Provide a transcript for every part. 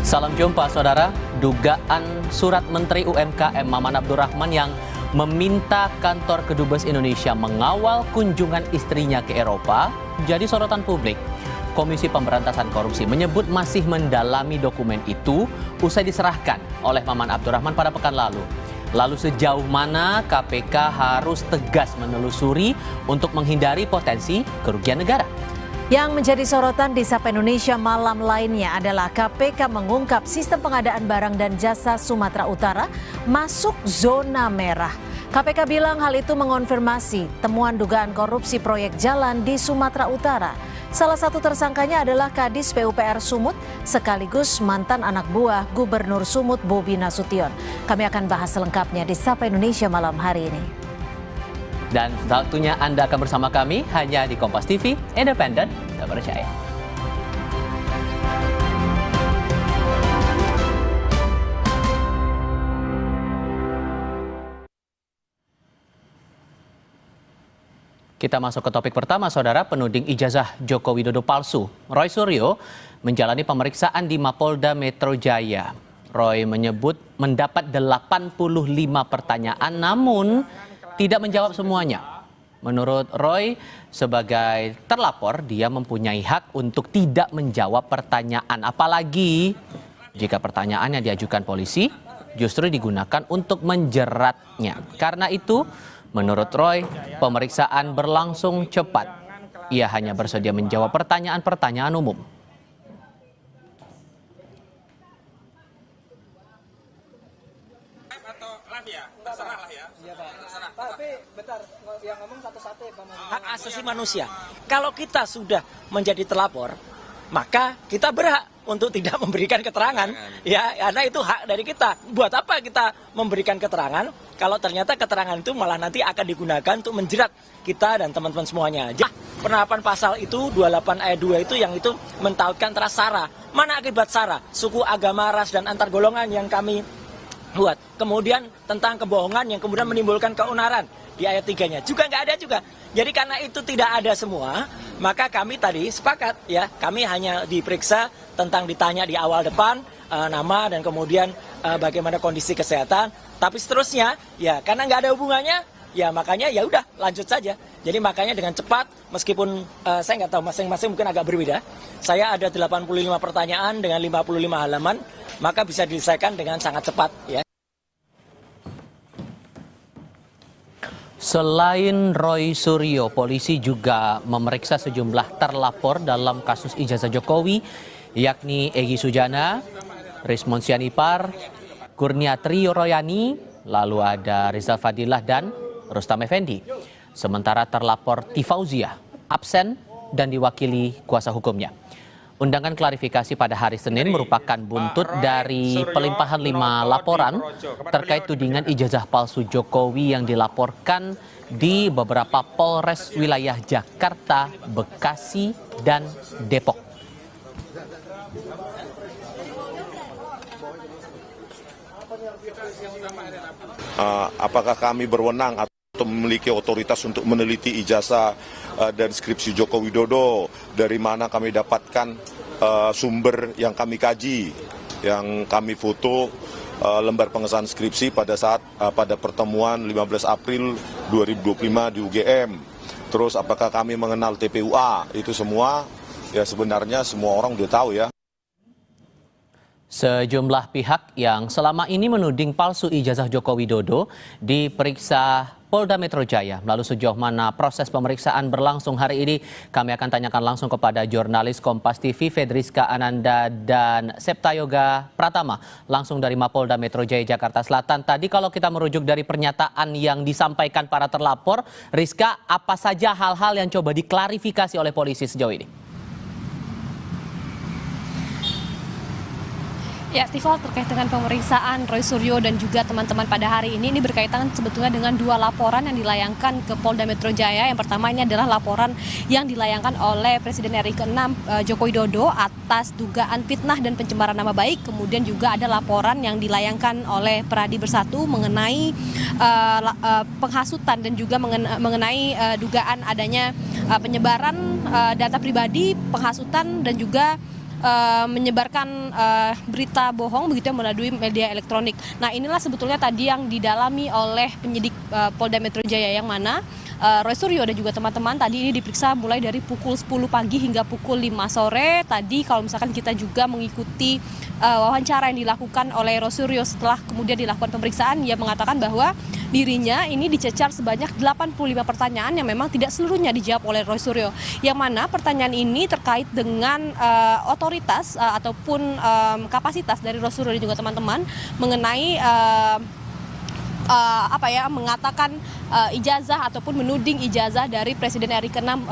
Salam jumpa saudara. Dugaan surat Menteri UMKM Maman Abdurrahman yang meminta kantor Kedubes Indonesia mengawal kunjungan istrinya ke Eropa jadi sorotan publik. Komisi Pemberantasan Korupsi menyebut masih mendalami dokumen itu usai diserahkan oleh Maman Abdurrahman pada pekan lalu. Lalu sejauh mana KPK harus tegas menelusuri untuk menghindari potensi kerugian negara? Yang menjadi sorotan di Sapa Indonesia malam lainnya adalah KPK mengungkap sistem pengadaan barang dan jasa Sumatera Utara masuk zona merah. KPK bilang hal itu mengonfirmasi temuan dugaan korupsi proyek jalan di Sumatera Utara. Salah satu tersangkanya adalah Kadis PUPR Sumut sekaligus mantan anak buah Gubernur Sumut Bobi Nasution. Kami akan bahas selengkapnya di Sapa Indonesia malam hari ini. Dan waktunya Anda akan bersama kami hanya di Kompas TV, independen, terpercaya. Kita masuk ke topik pertama, saudara. Penuding ijazah Joko Widodo palsu, Roy Suryo, menjalani pemeriksaan di Mapolda Metro Jaya. Roy menyebut mendapat 85 pertanyaan namun tidak menjawab semuanya. Menurut Roy, sebagai terlapor, dia mempunyai hak untuk tidak menjawab pertanyaan. Apalagi jika pertanyaan yang diajukan polisi justru digunakan untuk menjeratnya. Karena itu, menurut Roy, pemeriksaan berlangsung cepat. Ia hanya bersedia menjawab pertanyaan-pertanyaan umum. Tapi bentar, yang ngomong satu-satu ya Pak. Hak asasi manusia. Kalau kita sudah menjadi terlapor, maka kita berhak untuk tidak memberikan keterangan. Ya, karena itu hak dari kita. Buat apa kita memberikan keterangan kalau ternyata keterangan itu malah nanti akan digunakan untuk menjerat kita dan teman-teman semuanya. Penerapan pasal itu 28 ayat 2 itu yang itu mentautkan antara SARA. Mana akibat SARA? Suku, agama, ras, dan antar golongan yang kami buat. Kemudian tentang kebohongan yang kemudian menimbulkan keonaran di ayat 3-nya juga nggak ada juga. Jadi karena itu tidak ada semua, maka kami tadi sepakat ya, kami hanya diperiksa tentang ditanya di awal depan nama dan kemudian bagaimana kondisi kesehatan. Tapi seterusnya ya karena nggak ada hubungannya, ya makanya ya udah lanjut saja. Jadi makanya dengan cepat, meskipun saya nggak tahu masing-masing mungkin agak berbeda. Saya ada 85 pertanyaan dengan 55 halaman, maka bisa diselesaikan dengan sangat cepat ya. Selain Roy Suryo, polisi juga memeriksa sejumlah terlapor dalam kasus ijazah Jokowi, yakni Egy Sujana, Rismon Sianipar, Kurniatri Royani, lalu ada Rizal Fadilah dan Rustam Effendi. Sementara terlapor Tifauzia absen dan diwakili kuasa hukumnya. Undangan klarifikasi pada hari Senin merupakan buntut dari pelimpahan 5 laporan terkait tudingan ijazah palsu Jokowi yang dilaporkan di beberapa Polres wilayah Jakarta, Bekasi, dan Depok. Apakah kami berwenang atau memiliki otoritas untuk meneliti ijazah dan skripsi Joko Widodo, dari mana kami dapatkan sumber yang kami kaji, yang kami foto lembar pengesahan skripsi pada pertemuan 15 April 2025 di UGM. Terus apakah kami mengenal TPUA, itu semua ya sebenarnya semua orang udah tahu ya. Sejumlah pihak yang selama ini menuding palsu ijazah Joko Widodo diperiksa Polda Metro Jaya. Lalu sejauh mana proses pemeriksaan berlangsung hari ini, kami akan tanyakan langsung kepada jurnalis Kompas TV Fedriska Ananda dan Septayoga Pratama langsung dari Mapolda Metro Jaya Jakarta Selatan. Tadi kalau kita merujuk dari pernyataan yang disampaikan para terlapor, Rizka, apa saja hal-hal yang coba diklarifikasi oleh polisi sejauh ini? Ya, Tifal, terkait dengan pemeriksaan Roy Suryo dan juga teman-teman pada hari ini berkaitan sebetulnya dengan 2 laporan yang dilayangkan ke Polda Metro Jaya. Yang pertama ini adalah laporan yang dilayangkan oleh Presiden RI ke-6 Joko Widodo atas dugaan fitnah dan pencemaran nama baik. Kemudian juga ada laporan yang dilayangkan oleh Peradi Bersatu mengenai penghasutan dan juga mengenai dugaan adanya penyebaran data pribadi, penghasutan dan juga menyebarkan berita bohong begitu melalui media elektronik. Nah, inilah sebetulnya tadi yang didalami oleh penyidik Polda Metro Jaya, yang mana Roy Suryo dan juga teman-teman tadi ini diperiksa mulai dari pukul 10 pagi hingga pukul 5 sore. Tadi kalau misalkan kita juga mengikuti wawancara yang dilakukan oleh Roy Suryo setelah kemudian dilakukan pemeriksaan, ia mengatakan bahwa dirinya ini dicecar sebanyak 85 pertanyaan yang memang tidak seluruhnya dijawab oleh Roy Suryo. Yang mana pertanyaan ini terkait dengan otoritas ataupun kapasitas dari Roy Suryo dan juga teman-teman mengenai mengatakan ijazah ataupun menuding ijazah dari Presiden RI ke-6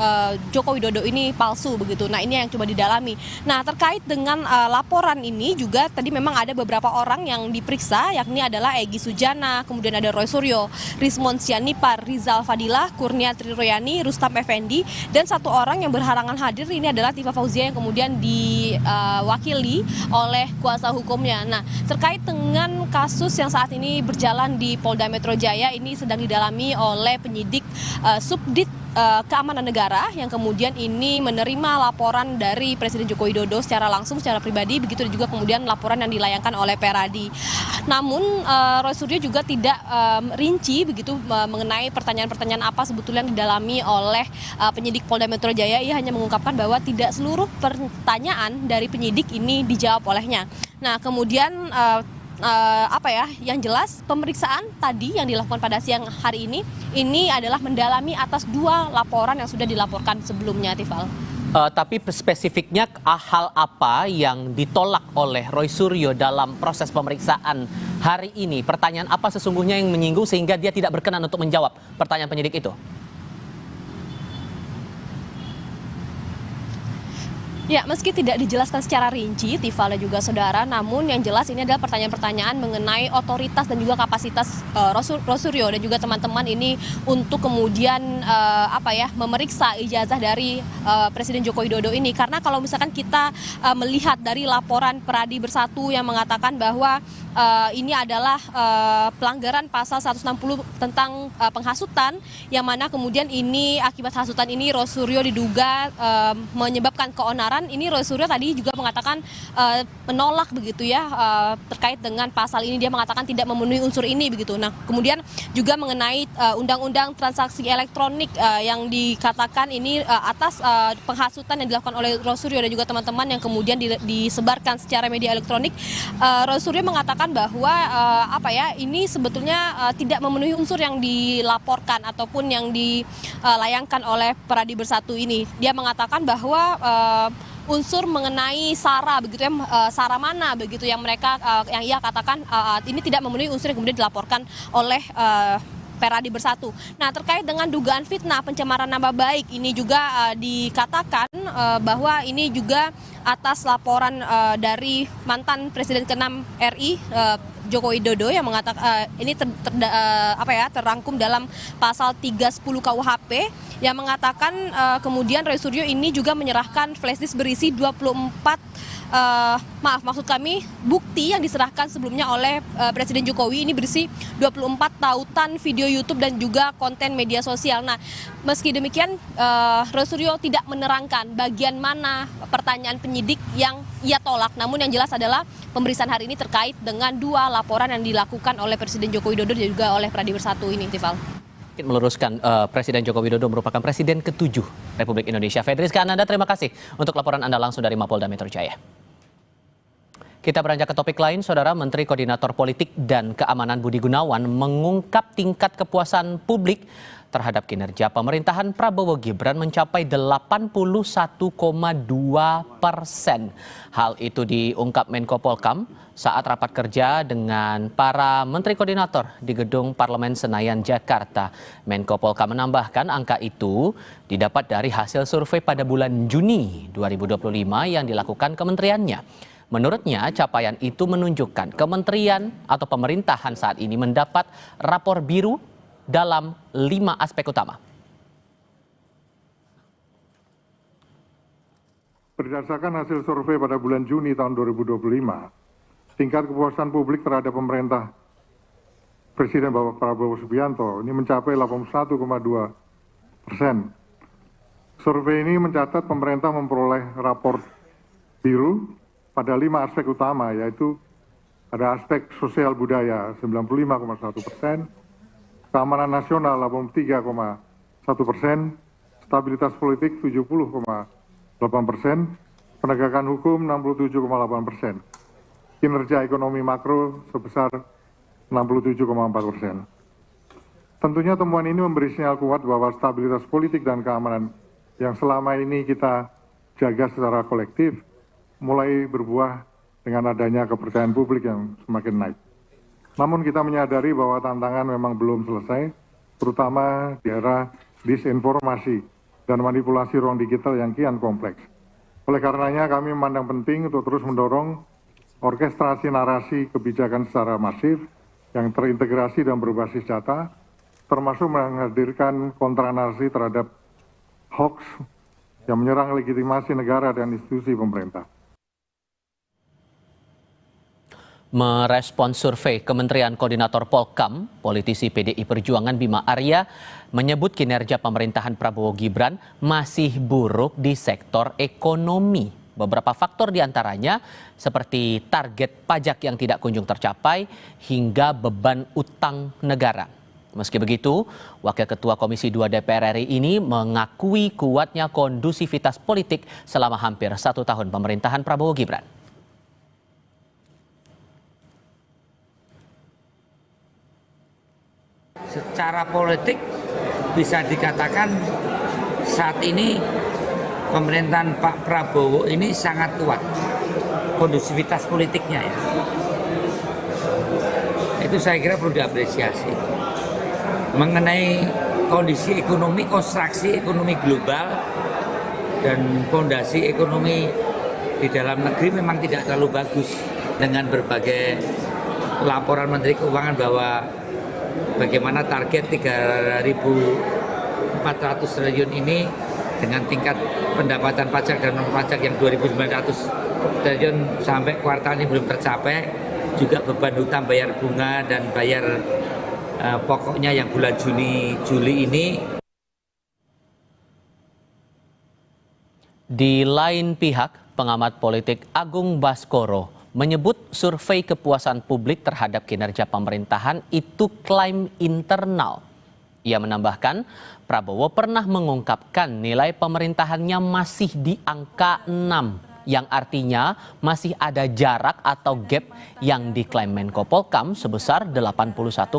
Joko Widodo ini palsu begitu. Nah, ini yang coba didalami. Nah, terkait dengan laporan ini juga tadi memang ada beberapa orang yang diperiksa, yakni adalah Egy Sujana, kemudian ada Roy Suryo, Rismond Sianipar, Rizal Fadilah, Kurnia Triroyani, Rustam Effendi, dan satu orang yang berhalangan hadir ini adalah Tifa Fauzia yang kemudian diwakili oleh kuasa hukumnya. Nah, terkait dengan kasus yang saat ini berjalan di Polda Metro Jaya, ini sedang didalami oleh penyidik Subdit Keamanan Negara yang kemudian ini menerima laporan dari Presiden Joko Widodo secara langsung, secara pribadi, begitu juga kemudian laporan yang dilayangkan oleh Peradi. Namun Roy Suryo juga tidak rinci begitu mengenai pertanyaan-pertanyaan apa sebetulnya yang didalami oleh penyidik Polda Metro Jaya. Ia hanya mengungkapkan bahwa tidak seluruh pertanyaan dari penyidik ini dijawab olehnya. Nah, kemudian yang jelas pemeriksaan tadi yang dilakukan pada siang hari ini adalah mendalami atas 2 laporan yang sudah dilaporkan sebelumnya, Tifal. Tapi spesifiknya hal apa yang ditolak oleh Roy Suryo dalam proses pemeriksaan hari ini? Pertanyaan apa sesungguhnya yang menyinggung sehingga dia tidak berkenan untuk menjawab pertanyaan penyidik itu? Ya, meski tidak dijelaskan secara rinci, Tifa dan juga saudara, namun yang jelas ini adalah pertanyaan-pertanyaan mengenai otoritas dan juga kapasitas Roy Suryo dan juga teman-teman ini untuk kemudian memeriksa ijazah dari Presiden Joko Widodo ini. Karena kalau misalkan kita melihat dari laporan Peradi Bersatu yang mengatakan bahwa ini adalah pelanggaran pasal 160 tentang penghasutan, yang mana kemudian ini akibat hasutan ini Roy Suryo diduga menyebabkan keonaran. Ini Roy Suryo tadi juga mengatakan menolak begitu ya terkait dengan pasal ini, dia mengatakan tidak memenuhi unsur ini begitu. Nah, kemudian juga mengenai undang-undang transaksi elektronik yang dikatakan ini atas penghasutan yang dilakukan oleh Roy Suryo dan juga teman-teman yang kemudian disebarkan secara media elektronik. Roy Suryo mengatakan bahwa ini sebetulnya tidak memenuhi unsur yang dilaporkan ataupun yang dilayangkan oleh Peradi Bersatu ini. Dia mengatakan bahwa unsur mengenai SARA begitu ya, SARA mana begitu yang yang ia katakan ini tidak memenuhi unsur yang kemudian dilaporkan oleh Peradi Bersatu. Nah, terkait dengan dugaan fitnah pencemaran nama baik ini juga dikatakan bahwa ini juga atas laporan dari mantan Presiden ke-6 RI Joko Widodo yang mengatakan ini terangkum dalam pasal 310 KUHP yang mengatakan kemudian Roy Suryo ini juga menyerahkan flash disk berisi 24 bukti yang diserahkan sebelumnya oleh Presiden Jokowi ini berisi 24 tautan video YouTube dan juga konten media sosial. Nah, meski demikian Roy Suryo tidak menerangkan bagian mana pertanyaan penyidik yang ia tolak. Namun yang jelas adalah pemeriksaan hari ini terkait dengan 2 laporan yang dilakukan oleh Presiden Joko Widodo dan juga oleh Peradi Bersatu ini, Tifal. Meluruskan Presiden Joko Widodo merupakan Presiden ke-7 Republik Indonesia. Fedriska Ananda, terima kasih untuk laporan Anda langsung dari Mapolda Metro Jaya. Kita beranjak ke topik lain, Saudara. Menteri Koordinator Politik dan Keamanan Budi Gunawan mengungkap tingkat kepuasan publik terhadap kinerja pemerintahan Prabowo Gibran mencapai 81,2%. Hal itu diungkap Menko Polhukam saat rapat kerja dengan para menteri koordinator di Gedung Parlemen Senayan, Jakarta. Menko Polhukam menambahkan angka itu didapat dari hasil survei pada bulan Juni 2025 yang dilakukan kementeriannya. Menurutnya, capaian itu menunjukkan kementerian atau pemerintahan saat ini mendapat rapor biru dalam 5 aspek utama. Berdasarkan hasil survei pada bulan Juni tahun 2025, tingkat kepuasan publik terhadap pemerintah Presiden Bapak Prabowo Subianto ini mencapai 81,2%. Survei ini mencatat pemerintah memperoleh rapor biru pada 5 aspek utama, yaitu ada aspek sosial budaya 95,1%, keamanan nasional 83,1%, stabilitas politik 70,8%, penegakan hukum 67,8%, kinerja ekonomi makro sebesar 67,4%. Tentunya temuan ini memberi sinyal kuat bahwa stabilitas politik dan keamanan yang selama ini kita jaga secara kolektif mulai berbuah dengan adanya kepercayaan publik yang semakin naik. Namun kita menyadari bahwa tantangan memang belum selesai, terutama di era disinformasi dan manipulasi ruang digital yang kian kompleks. Oleh karenanya kami memandang penting untuk terus mendorong orkestrasi narasi kebijakan secara masif yang terintegrasi dan berbasis data, termasuk menghadirkan kontranarasi terhadap hoax yang menyerang legitimasi negara dan institusi pemerintah. Merespons survei Kementerian Koordinator Polkam, politisi PDI Perjuangan Bima Arya menyebut kinerja pemerintahan Prabowo Gibran masih buruk di sektor ekonomi. Beberapa faktor diantaranya seperti target pajak yang tidak kunjung tercapai hingga beban utang negara. Meski begitu, Wakil Ketua Komisi 2 DPR RI ini mengakui kuatnya kondusivitas politik selama hampir 1 tahun pemerintahan Prabowo Gibran. Secara politik bisa dikatakan saat ini pemerintahan Pak Prabowo ini sangat kuat kondusivitas politiknya ya. Itu saya kira perlu diapresiasi. Mengenai kondisi ekonomi, konstruksi ekonomi global dan fondasi ekonomi di dalam negeri memang tidak terlalu bagus, dengan berbagai laporan Menteri Keuangan bahwa bagaimana target 3.400 triliun ini dengan tingkat pendapatan pajak dan non pajak yang 2.900 triliun sampai kuartal ini belum tercapai, juga beban hutang bayar bunga dan bayar pokoknya yang bulan Juli ini. Di lain pihak, pengamat politik Agung Baskoro menyebut survei kepuasan publik terhadap kinerja pemerintahan itu klaim internal. Ia menambahkan, Prabowo pernah mengungkapkan nilai pemerintahannya masih di angka 6, yang artinya masih ada jarak atau gap yang diklaim Menko Polkam sebesar 81,2%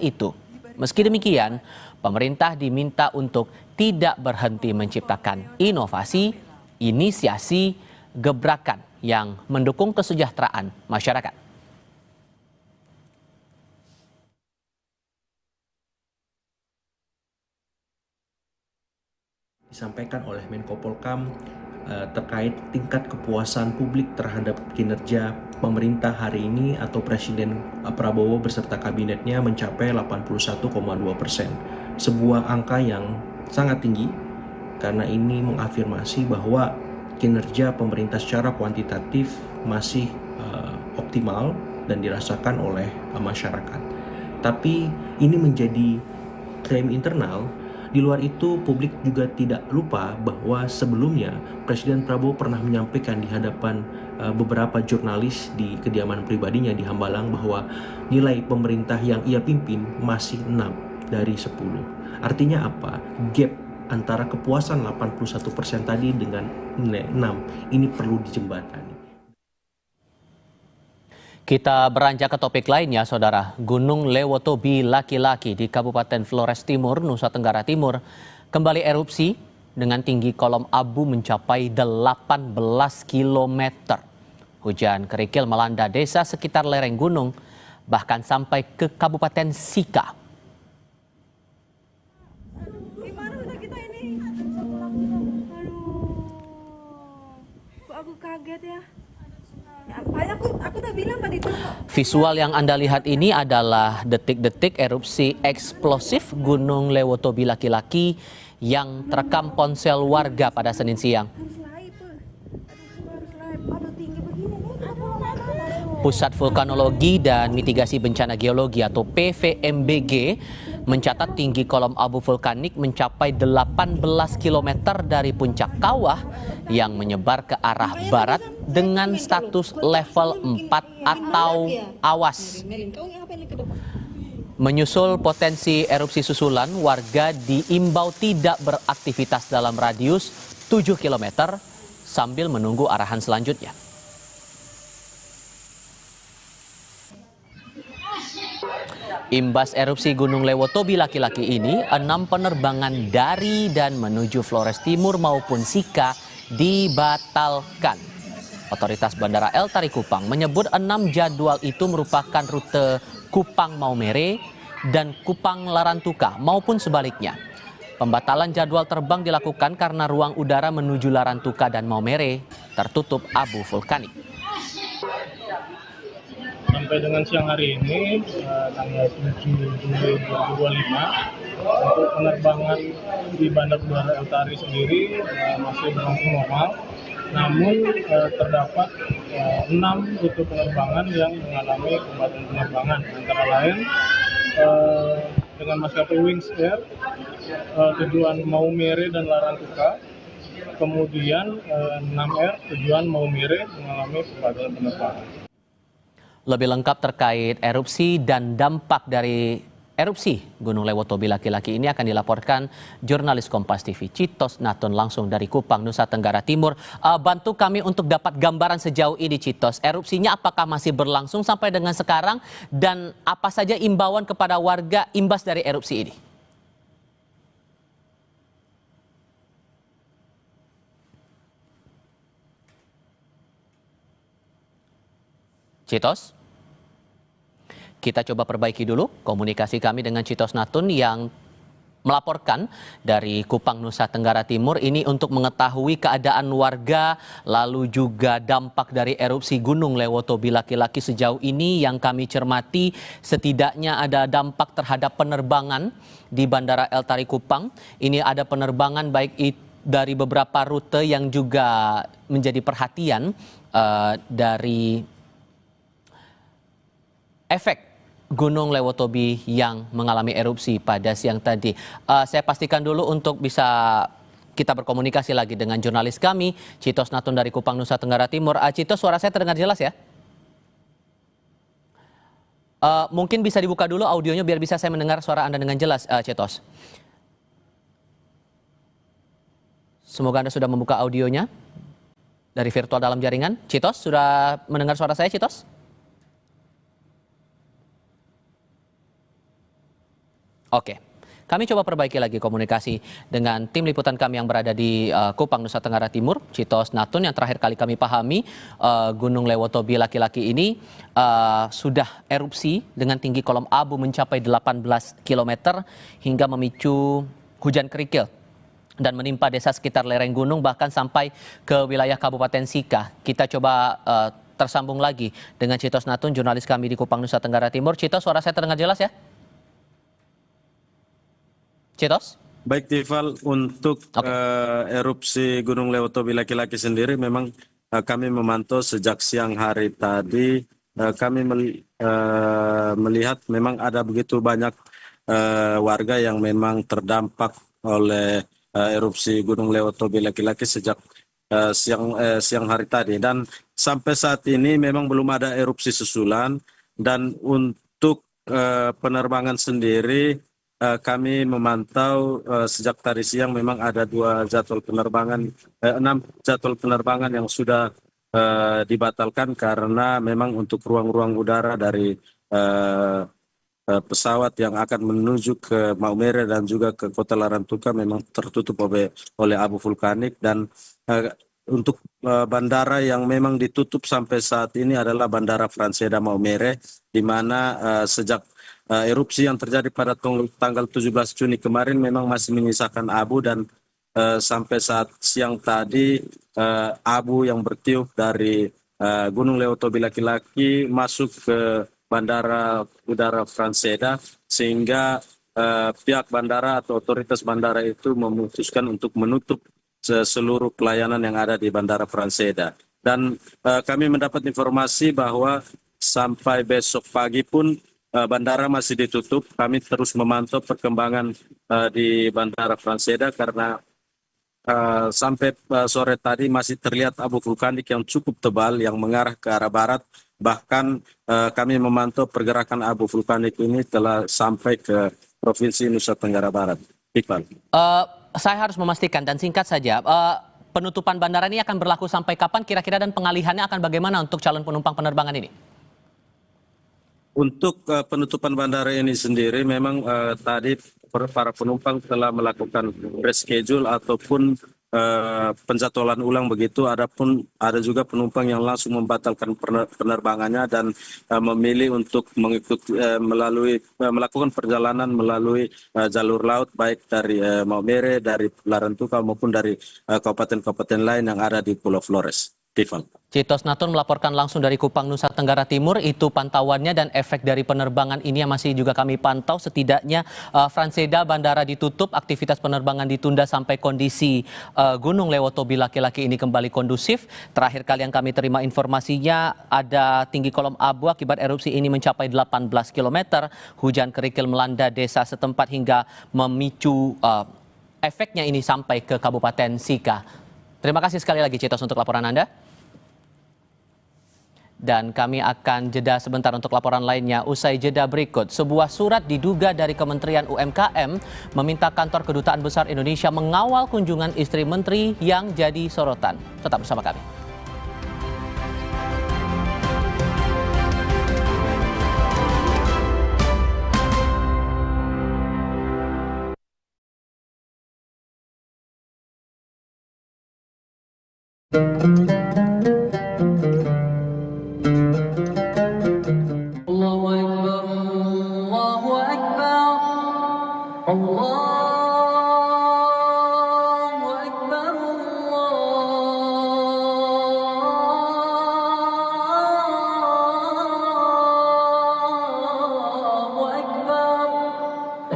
itu. Meski demikian, pemerintah diminta untuk tidak berhenti menciptakan inovasi, inisiasi, gebrakan yang mendukung kesejahteraan masyarakat. Disampaikan oleh Menko Polkam terkait tingkat kepuasan publik terhadap kinerja pemerintah hari ini atau Presiden Prabowo beserta kabinetnya mencapai 81,2%. Sebuah angka yang sangat tinggi karena ini mengafirmasi bahwa kinerja pemerintah secara kuantitatif masih optimal dan dirasakan oleh masyarakat. Tapi ini menjadi klaim internal. Di luar itu, publik juga tidak lupa bahwa sebelumnya Presiden Prabowo pernah menyampaikan di hadapan beberapa jurnalis di kediaman pribadinya di Hambalang bahwa nilai pemerintah yang ia pimpin masih 6 dari 10. Artinya apa? Gap antara kepuasan 81% tadi dengan nilai 6 ini perlu dijembatani. Kita beranjak ke topik lainnya, Saudara. Gunung Lewotobi laki-laki di Kabupaten Flores Timur, Nusa Tenggara Timur, kembali erupsi dengan tinggi kolom abu mencapai 18 km. Hujan kerikil melanda desa sekitar lereng gunung, bahkan sampai ke Kabupaten Sika. Gimana kita ini? Aduh, aku kaget ya. Aku udah bilang tadi tuh. Visual yang Anda lihat ini adalah detik-detik erupsi eksplosif Gunung Lewotobi laki-laki yang terekam ponsel warga pada Senin siang. Pusat Vulkanologi dan Mitigasi Bencana Geologi atau PVMBG mencatat tinggi kolom abu vulkanik mencapai 18 km dari puncak kawah yang menyebar ke arah barat dengan status level 4 atau awas. Menyusul potensi erupsi susulan, warga diimbau tidak beraktivitas dalam radius 7 km sambil menunggu arahan selanjutnya. Imbas erupsi Gunung Lewotobi laki-laki ini, 6 penerbangan dari dan menuju Flores Timur maupun Sika dibatalkan. Otoritas Bandara El Tari Kupang menyebut 6 jadwal itu merupakan rute Kupang Maumere dan Kupang Larantuka maupun sebaliknya. Pembatalan jadwal terbang dilakukan karena ruang udara menuju Larantuka dan Maumere tertutup abu vulkanik. Sampai dengan siang hari ini, tanggal 7 Juli 2025, untuk penerbangan di Bandar Udara El Tari sendiri masih berlangsung normal. Namun terdapat 6 rute penerbangan yang mengalami pembatalan penerbangan, antara lain dengan maskapai Wings Air, tujuan Maumere dan Larantuka, kemudian 6 Air, tujuan Maumere mengalami pembatalan penerbangan. Lebih lengkap terkait erupsi dan dampak dari erupsi Gunung Lewotobi laki-laki ini akan dilaporkan jurnalis Kompas TV Citos Natun langsung dari Kupang, Nusa Tenggara Timur. Bantu kami untuk dapat gambaran sejauh ini, Citos. Erupsinya apakah masih berlangsung sampai dengan sekarang dan apa saja imbauan kepada warga imbas dari erupsi ini? Citos? Kita coba perbaiki dulu komunikasi kami dengan Citos Natun yang melaporkan dari Kupang, Nusa Tenggara Timur ini untuk mengetahui keadaan warga lalu juga dampak dari erupsi Gunung Lewotobi laki-laki sejauh ini. Yang kami cermati setidaknya ada dampak terhadap penerbangan di Bandara El Tari Kupang. Ini ada penerbangan baik dari beberapa rute yang juga menjadi perhatian dari efek Gunung Lewotobi yang mengalami erupsi pada siang tadi. Saya pastikan dulu untuk bisa kita berkomunikasi lagi dengan jurnalis kami, Citos Natun dari Kupang, Nusa Tenggara Timur. Citos, suara saya terdengar jelas ya? Mungkin bisa dibuka dulu audionya biar bisa saya mendengar suara Anda dengan jelas, Citos. Semoga Anda sudah membuka audionya dari virtual dalam jaringan. Citos, sudah mendengar suara saya, Citos? Oke, kami coba perbaiki lagi komunikasi dengan tim liputan kami yang berada di Kupang, Nusa Tenggara Timur, Citos Natun. Yang terakhir kali kami pahami, Gunung Lewotobi laki-laki ini sudah erupsi dengan tinggi kolom abu mencapai 18 km hingga memicu hujan kerikil dan menimpa desa sekitar lereng gunung bahkan sampai ke wilayah Kabupaten Sika. Kita coba tersambung lagi dengan Citos Natun, jurnalis kami di Kupang, Nusa Tenggara Timur. Citos, suara saya terdengar jelas ya? Citos? Baik, Tifal, untuk erupsi Gunung Lewotobi laki-laki sendiri memang kami memantau sejak siang hari tadi. Kami melihat memang ada begitu banyak warga yang memang terdampak oleh erupsi Gunung Lewotobi laki-laki sejak siang hari tadi. Dan sampai saat ini memang belum ada erupsi susulan. Dan untuk penerbangan sendiri, kami memantau sejak tadi siang memang ada 2 jadwal penerbangan, 6 jadwal penerbangan yang sudah dibatalkan karena memang untuk ruang-ruang udara dari pesawat yang akan menuju ke Maumere dan juga ke Kota Larantuka memang tertutup oleh abu vulkanik. Dan untuk bandara yang memang ditutup sampai saat ini adalah Bandara Franseda Maumere, di mana sejak erupsi yang terjadi pada tanggal 17 Juni kemarin memang masih menyisakan abu. Dan sampai saat siang tadi abu yang bertiup dari Gunung Lewotobi laki-laki masuk ke Bandara Udara Franseda, sehingga pihak bandara atau otoritas bandara itu memutuskan untuk menutup seluruh pelayanan yang ada di Bandara Franseda. Dan kami mendapat informasi bahwa sampai besok pagi pun bandara masih ditutup. Kami terus memantau perkembangan di Bandara Franseda karena sampai sore tadi masih terlihat abu vulkanik yang cukup tebal yang mengarah ke arah barat. Bahkan kami memantau pergerakan abu vulkanik ini telah sampai ke Provinsi Nusa Tenggara Barat. Iqbal. Saya harus memastikan dan singkat saja, penutupan bandara ini akan berlaku sampai kapan kira-kira dan pengalihannya akan bagaimana untuk calon penumpang penerbangan ini? Untuk penutupan bandara ini sendiri memang tadi para penumpang telah melakukan reschedule ataupun penjadwalan ulang begitu. Adapun ada juga penumpang yang langsung membatalkan penerbangannya dan memilih untuk melakukan perjalanan melalui jalur laut baik dari Maumere, dari Larantuka maupun dari kabupaten-kabupaten lain yang ada di Pulau Flores. Tifal. Citos Natun melaporkan langsung dari Kupang, Nusa Tenggara Timur. Itu pantauannya dan efek dari penerbangan ini yang masih juga kami pantau. Setidaknya Franseda bandara ditutup, aktivitas penerbangan ditunda sampai kondisi Gunung Lewotobi laki-laki ini kembali kondusif. Terakhir kali yang kami terima informasinya ada tinggi kolom abu akibat erupsi ini mencapai 18 km. Hujan kerikil melanda desa setempat hingga memicu efeknya ini sampai ke Kabupaten Sika. Terima kasih sekali lagi Citos untuk laporan Anda. Dan kami akan jeda sebentar untuk laporan lainnya. Usai jeda berikut, sebuah surat diduga dari Kementerian UMKM meminta kantor Kedutaan Besar Indonesia mengawal kunjungan istri menteri yang jadi sorotan. Tetap bersama kami.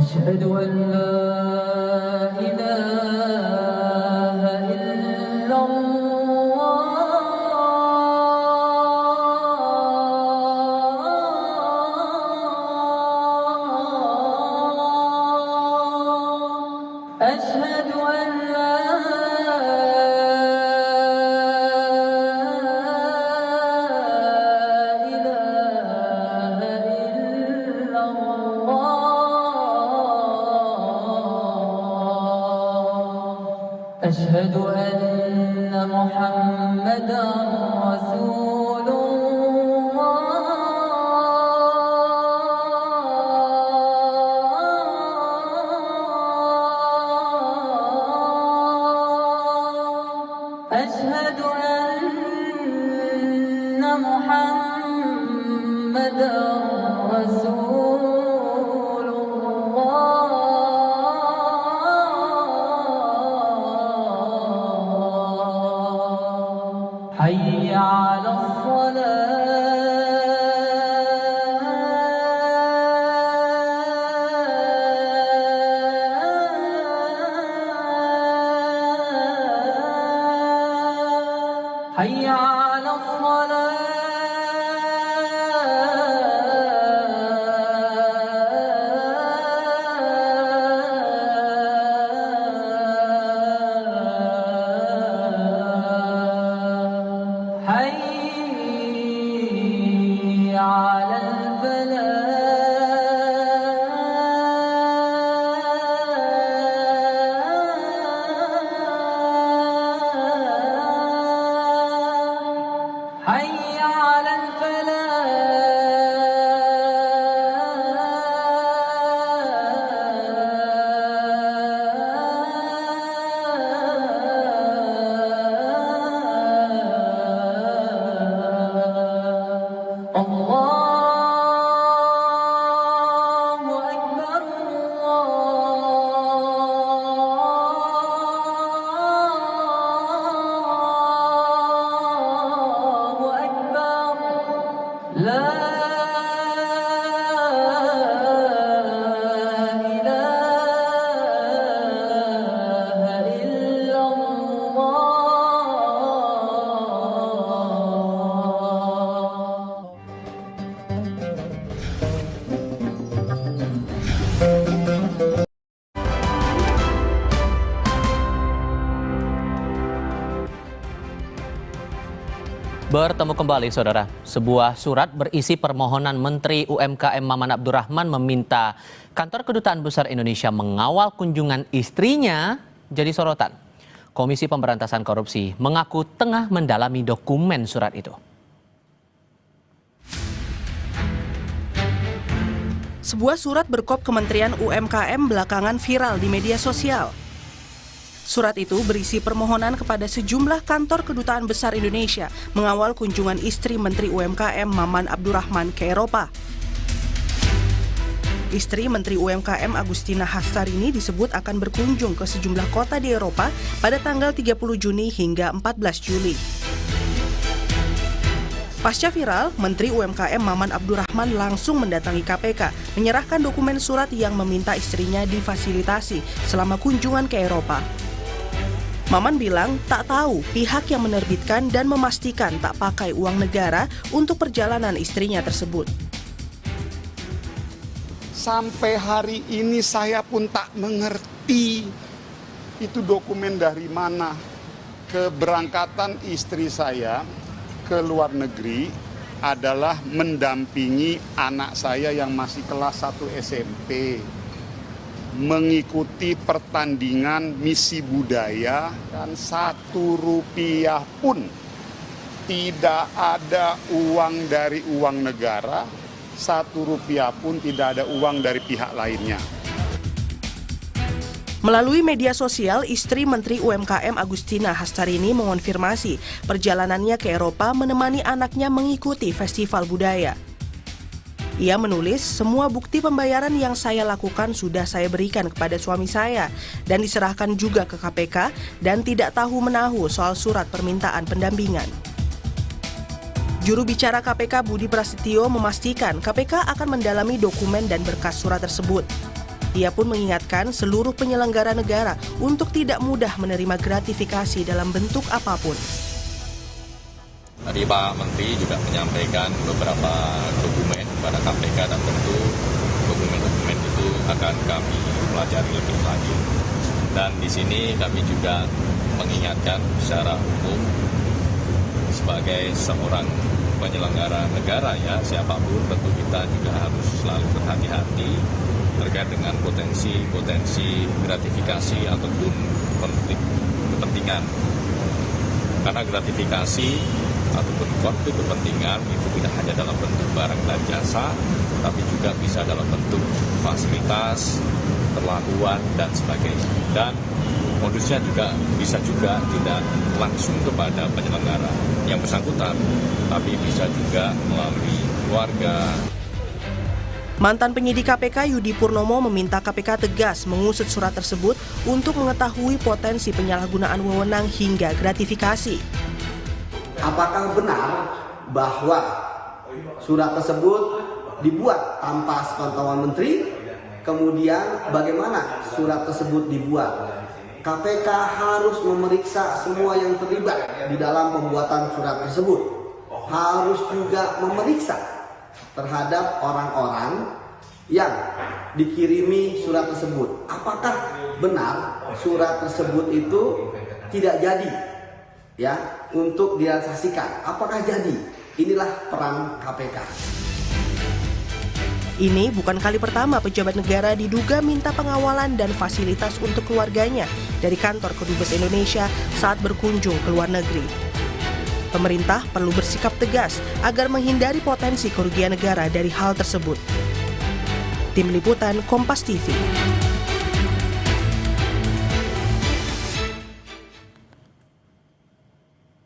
أشهد أن لا إله إلا الله أشهد أن لا أشهد أن محمدا رسول الله أشهد أن محمدا رسول الله حي على الصلاة حي على الصلاة حي على الفلاح حي Bertemu kembali, Saudara. Sebuah surat berisi permohonan Menteri UMKM Maman Abdurrahman meminta Kantor Kedutaan Besar Indonesia mengawal kunjungan istrinya jadi sorotan. Komisi Pemberantasan Korupsi mengaku tengah mendalami dokumen surat itu. Sebuah surat berkop Kementerian UMKM belakangan viral di media sosial. Surat itu berisi permohonan kepada sejumlah kantor kedutaan besar Indonesia mengawal kunjungan istri Menteri UMKM Maman Abdurrahman ke Eropa. Istri Menteri UMKM Agustina Hastarini disebut akan berkunjung ke sejumlah kota di Eropa pada tanggal 30 Juni hingga 14 Juli. Pasca viral, Menteri UMKM Maman Abdurrahman langsung mendatangi KPK, menyerahkan dokumen surat yang meminta istrinya difasilitasi selama kunjungan ke Eropa. Maman bilang tak tahu pihak yang menerbitkan dan memastikan tak pakai uang negara untuk perjalanan istrinya tersebut. Sampai hari ini saya pun tak mengerti itu dokumen dari mana. Keberangkatan istri saya ke luar negeri adalah mendampingi anak saya yang masih kelas 1 SMP. Mengikuti pertandingan misi budaya dan Rp1 pun tidak ada uang dari uang negara, Rp1 pun tidak ada uang dari pihak lainnya. Melalui media sosial, istri Menteri UMKM Agustina Hastarini mengonfirmasi perjalanannya ke Eropa menemani anaknya mengikuti festival budaya. Ia menulis, semua bukti pembayaran yang saya lakukan sudah saya berikan kepada suami saya dan diserahkan juga ke KPK dan tidak tahu menahu soal surat permintaan pendampingan. Juru bicara KPK Budi Prasetyo memastikan KPK akan mendalami dokumen dan berkas surat tersebut. Ia pun mengingatkan seluruh penyelenggara negara untuk tidak mudah menerima gratifikasi dalam bentuk apapun. Tadi Pak Menteri juga menyampaikan beberapa dokumen kepada KPK dan tentu dokumen-dokumen itu akan kami pelajari lebih lanjut. Dan di sini kami juga mengingatkan secara umum sebagai seorang penyelenggara negara ya, siapapun tentu kita juga harus selalu berhati-hati terkait dengan potensi gratifikasi ataupun konflik kepentingan. Karena gratifikasi ataupun konflik kepentingan itu tidak hanya dalam bentuk barang dan jasa, tapi juga bisa dalam bentuk fasilitas, perlakuan, dan sebagainya. Dan modusnya juga bisa juga tidak langsung kepada penyelenggara yang bersangkutan, tapi bisa juga melalui keluarga. Mantan penyidik KPK Yudi Purnomo meminta KPK tegas mengusut surat tersebut untuk mengetahui potensi penyalahgunaan wewenang hingga gratifikasi. Apakah benar bahwa surat tersebut dibuat tanpa sepengetahuan menteri? Kemudian bagaimana surat tersebut dibuat? KPK harus memeriksa semua yang terlibat di dalam pembuatan surat tersebut. Harus juga memeriksa terhadap orang-orang yang dikirimi surat tersebut. Apakah benar surat tersebut itu tidak jadi ya untuk direalisasikan? Apakah jadi? Inilah peran KPK. Ini bukan kali pertama pejabat negara diduga minta pengawalan dan fasilitas untuk keluarganya dari kantor Kedubes Indonesia saat berkunjung ke luar negeri. Pemerintah perlu bersikap tegas agar menghindari potensi kerugian negara dari hal tersebut. Tim Liputan Kompas TV.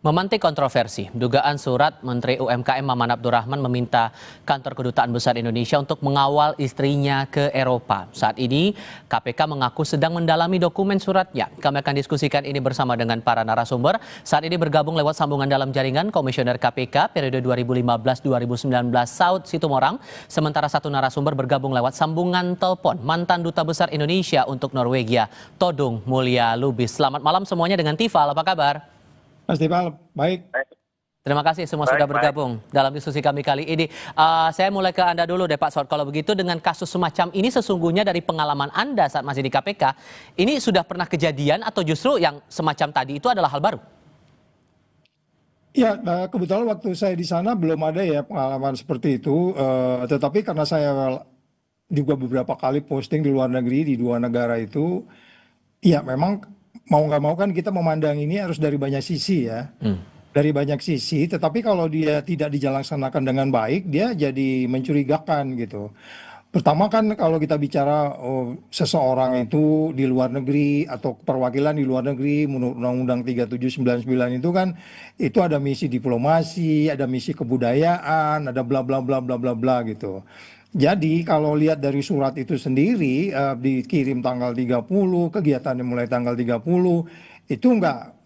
Memantik kontroversi, dugaan surat Menteri UMKM Maman Abdurrahman meminta Kantor Kedutaan Besar Indonesia untuk mengawal istrinya ke Eropa. Saat ini, KPK mengaku sedang mendalami dokumen suratnya. Kami akan diskusikan ini bersama dengan para narasumber. Saat ini bergabung lewat sambungan dalam jaringan Komisioner KPK periode 2015-2019 Saud Situmorang. Sementara satu narasumber bergabung lewat sambungan telepon, mantan Duta Besar Indonesia untuk Norwegia, Todung Mulya Lubis. Selamat malam semuanya dengan Tifal, apa kabar? Mas Tifal, baik. Terima kasih semua sudah bergabung dalam diskusi kami kali ini. Saya mulai ke Anda dulu deh Pak Saud. Kalau begitu dengan kasus semacam ini sesungguhnya dari pengalaman Anda saat masih di KPK, ini sudah pernah kejadian atau justru yang semacam tadi itu adalah hal baru? Ya, kebetulan waktu saya di sana belum ada ya pengalaman seperti itu. Tetapi karena saya juga beberapa kali posting di luar negeri di 2 negara itu, ya memang mau nggak mau kan kita memandang ini harus dari banyak sisi ya. Dari banyak sisi, tetapi kalau dia tidak dilaksanakan dengan baik, dia jadi mencurigakan gitu. Pertama kan kalau kita bicara seseorang itu di luar negeri atau perwakilan di luar negeri menurut Undang-Undang 3799 itu kan itu ada misi diplomasi, ada misi kebudayaan, ada bla bla bla bla bla bla gitu. Jadi kalau lihat dari surat itu sendiri dikirim tanggal 30, kegiatannya mulai tanggal 30, itu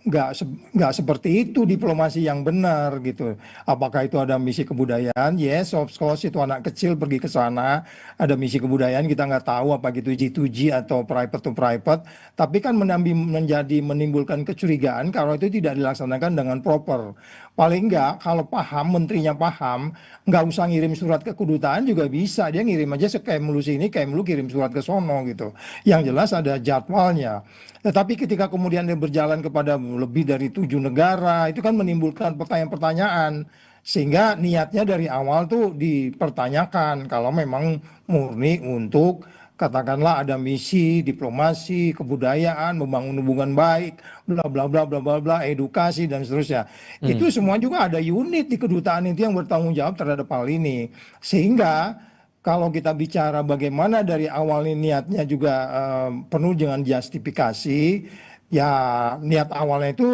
nggak seperti itu diplomasi yang benar gitu. Apakah itu ada misi kebudayaan? Yes, of course itu anak kecil pergi ke sana, ada misi kebudayaan, kita nggak tahu apa gitu G2G atau private to private, tapi kan menimbulkan kecurigaan kalau itu tidak dilaksanakan dengan proper. Paling nggak kalau paham, menterinya paham, nggak usah ngirim surat ke kedutaan juga bisa, dia ngirim aja Kemlu sini, Kemlu kirim surat ke sono gitu. Yang jelas ada jadwalnya. Tetapi ketika kemudian dia berjalan kepada lebih dari 7 negara, itu kan menimbulkan pertanyaan-pertanyaan. Sehingga niatnya dari awal tuh dipertanyakan kalau memang murni untuk katakanlah ada misi diplomasi, kebudayaan, membangun hubungan baik, bla bla bla bla bla bla, edukasi dan seterusnya. Itu semua juga ada unit di kedutaan itu yang bertanggung jawab terhadap hal ini. Sehingga kalau kita bicara bagaimana dari awal ini niatnya juga penuh dengan justifikasi, ya niat awalnya itu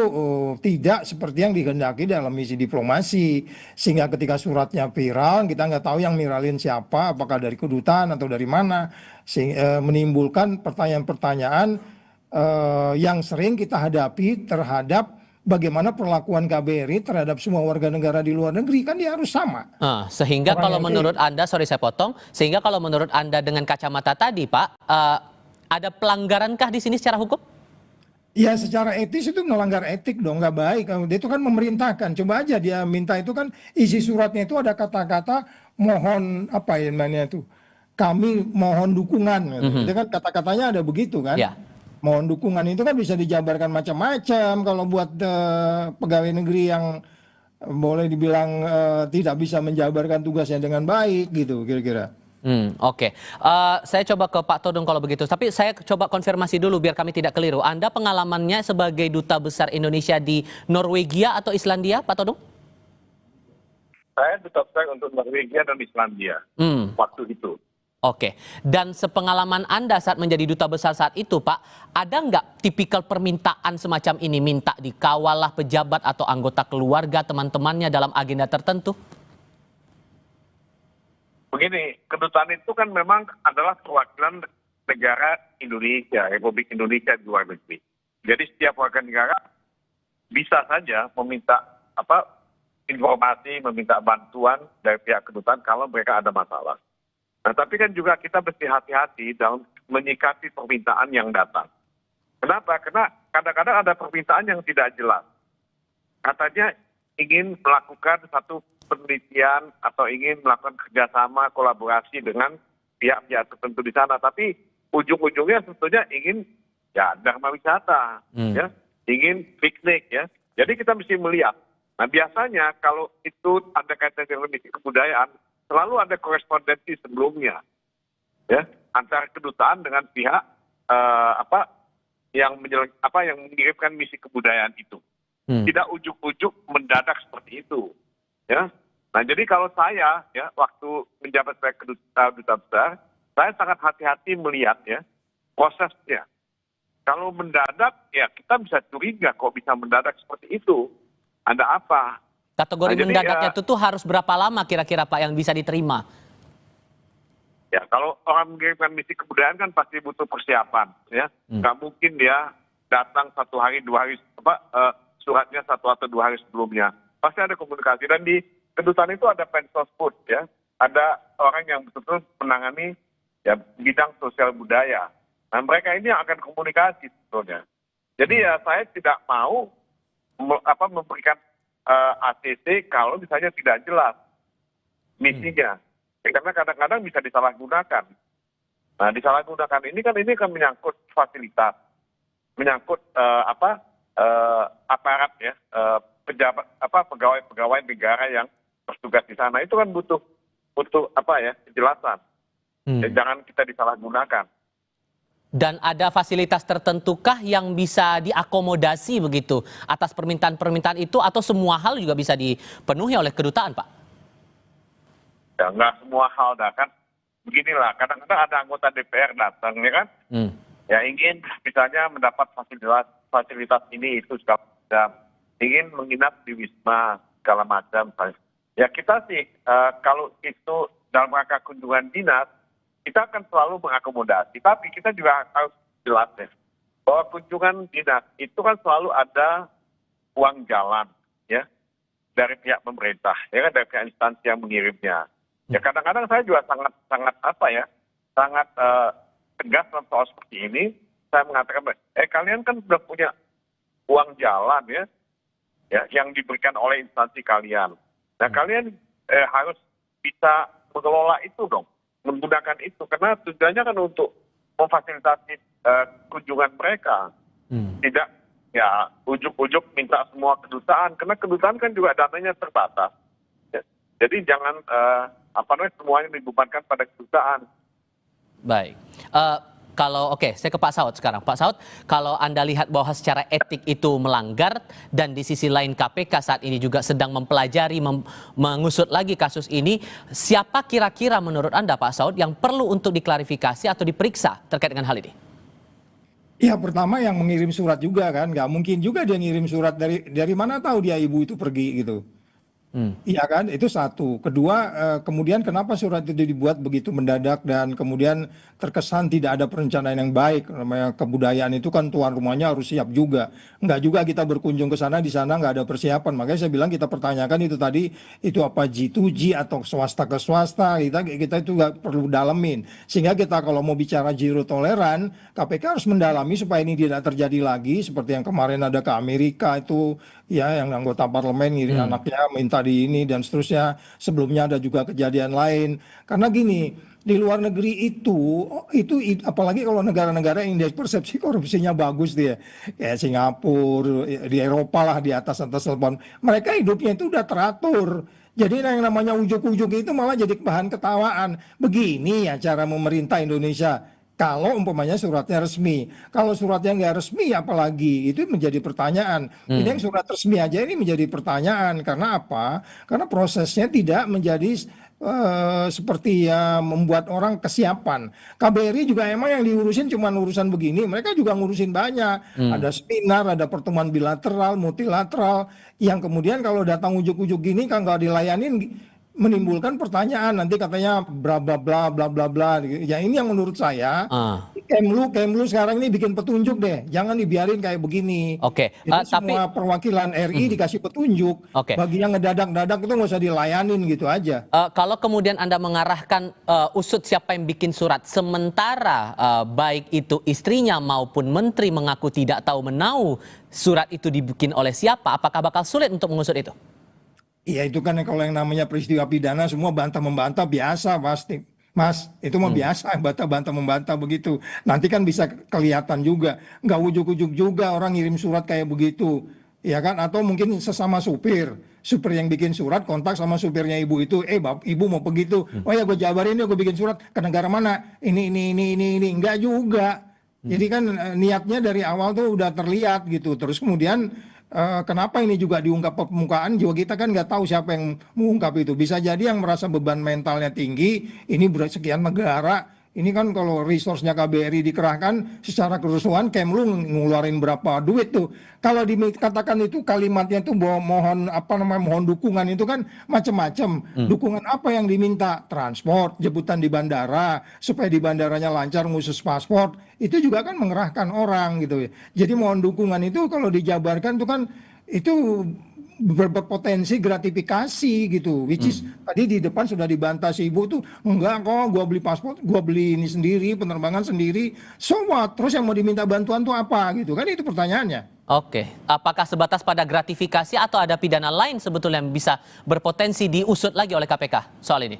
tidak seperti yang dikehendaki dalam misi diplomasi. Sehingga ketika suratnya viral, kita nggak tahu yang viralin siapa, apakah dari kedutaan atau dari mana. Menimbulkan pertanyaan-pertanyaan yang sering kita hadapi terhadap bagaimana perlakuan KBRI terhadap semua warga negara di luar negeri, kan dia harus sama. Sehingga kalau menurut Anda, sorry saya potong, sehingga kalau menurut Anda dengan kacamata tadi Pak, ada pelanggarankah di sini secara hukum? Ya secara etis itu melanggar etik dong, nggak baik. Dia itu kan memerintahkan, coba aja dia minta itu kan isi suratnya itu ada kata-kata mohon apa ya namanya itu, kami mohon dukungan. Itu kan kata-katanya ada begitu kan. Mohon dukungan itu kan bisa dijabarkan macam-macam kalau buat pegawai negeri yang boleh dibilang tidak bisa menjabarkan tugasnya dengan baik gitu kira-kira. Oke. Saya coba ke Pak Todung kalau begitu. Tapi saya coba konfirmasi dulu biar kami tidak keliru. Anda pengalamannya sebagai duta besar Indonesia di Norwegia atau Islandia, Pak Todung? Saya duta besar untuk Norwegia dan Islandia waktu itu. Oke. Dan sepengalaman Anda saat menjadi duta besar saat itu, Pak, ada nggak tipikal permintaan semacam ini? Minta dikawal lah pejabat atau anggota keluarga teman-temannya dalam agenda tertentu? Begini, kedutaan itu kan memang adalah perwakilan negara Indonesia, Republik Indonesia di luar negeri. Jadi setiap warga negara bisa saja meminta informasi, meminta bantuan dari pihak kedutaan kalau mereka ada masalah. Nah, tapi kan juga kita mesti hati-hati dalam menyikapi permintaan yang datang. Kenapa? Karena kadang-kadang ada permintaan yang tidak jelas. Katanya ingin melakukan satu penelitian atau ingin melakukan kerjasama kolaborasi dengan pihak-pihak tertentu di sana, tapi ujung-ujungnya sebetulnya ingin ya dharma wisata, ya, ingin piknik, ya. Jadi kita mesti melihat. Nah biasanya kalau itu ada kaitan dengan misi kebudayaan, selalu ada korespondensi sebelumnya, ya, antara kedutaan dengan pihak yang mengirimkan misi kebudayaan itu. Tidak ujuk-ujuk mendadak seperti itu, ya. Nah jadi kalau saya ya waktu menjabat sebagai duta besar, saya sangat hati-hati melihat ya prosesnya. Kalau mendadak ya kita bisa curiga kok bisa mendadak seperti itu. Ada apa? Kategori mendadaknya itu tuh harus berapa lama kira-kira Pak yang bisa diterima? Ya kalau orang mengirimkan misi kebudayaan kan pasti butuh persiapan, ya. Nggak mungkin dia datang 1 hari 2 hari suratnya 1 atau 2 hari sebelumnya. Pasti ada komunikasi dan di kedutaan itu ada Pensosbud, ya. Ada orang yang betul-betul menangani ya bidang sosial budaya. Nah mereka ini yang akan komunikasi sebetulnya. Jadi ya saya tidak mau memberikan ACC kalau misalnya tidak jelas misinya. Karena kadang-kadang bisa disalahgunakan. Nah disalahgunakan ini kan menyangkut fasilitas, menyangkut aparat ya, pejabat pegawai negara yang bertugas di sana itu kan butuh kejelasan. Jangan kita disalahgunakan. Dan ada fasilitas tertentukah yang bisa diakomodasi begitu atas permintaan-permintaan itu, atau semua hal juga bisa dipenuhi oleh kedutaan, Pak? Ya, nggak semua hal dah kan. Beginilah, kadang-kadang ada anggota DPR datang, ya kan? Ya ingin misalnya mendapat fasilitas ini itu segala macam, ingin menginap di Wisma segala macam. Ya kita sih kalau itu dalam rangka kunjungan dinas, kita akan selalu mengakomodasi, tapi kita juga harus jelas ya, bahwa kunjungan dinas itu kan selalu ada uang jalan ya dari pihak pemerintah, ya kan, dari pihak instansi yang mengirimnya. Ya kadang-kadang saya juga sangat tegas dalam soal seperti ini. Saya mengatakan, kalian kan sudah punya uang jalan ya yang diberikan oleh instansi kalian. Nah kalian harus bisa mengelola itu dong, menggunakan itu, karena tujuannya kan untuk memfasilitasi kunjungan mereka. Tidak ya ujuk-ujuk minta semua kedutaan, karena kedutaan kan juga dananya terbatas. Ya. Jadi jangan semuanya dibebankan pada kedutaan. Baik. Saya ke Pak Saud sekarang. Pak Saud, kalau Anda lihat bahwa secara etik itu melanggar, dan di sisi lain KPK saat ini juga sedang mempelajari, mengusut lagi kasus ini, siapa kira-kira menurut Anda, Pak Saud, yang perlu untuk diklarifikasi atau diperiksa terkait dengan hal ini? Ya pertama yang mengirim surat juga kan, nggak mungkin juga dia ngirim surat dari mana tahu dia ibu itu pergi gitu. Iya kan, itu satu. Kedua, kemudian kenapa surat itu dibuat begitu mendadak dan kemudian terkesan tidak ada perencanaan yang baik. Namanya kebudayaan itu kan tuan rumahnya harus siap juga. Enggak juga kita berkunjung ke sana, di sana nggak ada persiapan. Makanya saya bilang kita pertanyakan itu tadi, itu apa G2G atau swasta ke swasta, kita itu nggak perlu dalemin. Sehingga kita kalau mau bicara zero toleran, KPK harus mendalami supaya ini tidak terjadi lagi. Seperti yang kemarin ada ke Amerika itu, ya yang anggota parlemen ngirim anaknya minta di ini dan seterusnya. Sebelumnya ada juga kejadian lain. Karena gini, di luar negeri itu apalagi kalau negara-negara yang persepsi korupsinya bagus dia, kayak Singapura, di Eropa lah, di atas telepon, mereka hidupnya itu udah teratur. Jadi yang namanya ujuk-ujuk itu malah jadi bahan ketawaan. Begini ya cara memerintah Indonesia. Kalau umpamanya suratnya resmi, kalau suratnya nggak resmi apalagi, itu menjadi pertanyaan. Ini yang surat resmi aja ini menjadi pertanyaan, karena apa? Karena prosesnya tidak menjadi seperti ya membuat orang kesiapan. KBRI juga emang yang diurusin cuma urusan begini, mereka juga ngurusin banyak. Ada seminar, ada pertemuan bilateral, multilateral, yang kemudian kalau datang ujuk-ujuk gini kan nggak dilayanin, menimbulkan pertanyaan, nanti katanya bla bla bla bla bla bla. Ya ini yang menurut saya Kemlu sekarang ini bikin petunjuk deh, jangan dibiarin kayak begini. Jadi semua perwakilan RI dikasih petunjuk. Bagi yang ngedadak-dadak itu nggak usah dilayanin gitu aja. Kalau kemudian Anda mengarahkan usut siapa yang bikin surat, sementara baik itu istrinya maupun menteri mengaku tidak tahu menau surat itu dibikin oleh siapa, apakah bakal sulit untuk mengusut itu? Iya itu kan kalau yang namanya peristiwa pidana semua bantah-membantah biasa pasti. Mas, itu mah biasa, bantah-membantah begitu. Nanti kan bisa kelihatan juga. Nggak ujuk-ujuk juga orang ngirim surat kayak begitu. Ya kan, atau mungkin sesama supir yang bikin surat kontak sama supirnya ibu itu, ibu mau begitu. Oh ya gue jabarin ya, gue bikin surat ke negara mana. Ini. Enggak juga. Jadi kan niatnya dari awal tuh udah terlihat gitu. Terus kemudian kenapa ini juga diungkap ke permukaan, juga kita kan nggak tahu siapa yang mengungkap itu. Bisa jadi yang merasa beban mentalnya tinggi, ini sekian negara, ini kan kalau resource-nya KBRI dikerahkan secara kerusuhan, Kemlu ngeluarin berapa duit tuh. Kalau dikatakan itu kalimatnya itu mohon dukungan itu kan macam-macam. Dukungan apa yang diminta? Transport, jemputan di bandara, supaya di bandaranya lancar ngusus paspor. Itu juga kan mengerahkan orang gitu ya. Jadi mohon dukungan itu kalau dijabarkan itu kan itu berpotensi gratifikasi gitu, which is tadi di depan sudah dibantah si ibu tuh, enggak kok gua beli paspor, gua beli ini sendiri, penerbangan sendiri, so what? Terus yang mau diminta bantuan tuh apa gitu kan, itu pertanyaannya. Apakah sebatas pada gratifikasi atau ada pidana lain sebetulnya yang bisa berpotensi diusut lagi oleh KPK soal ini?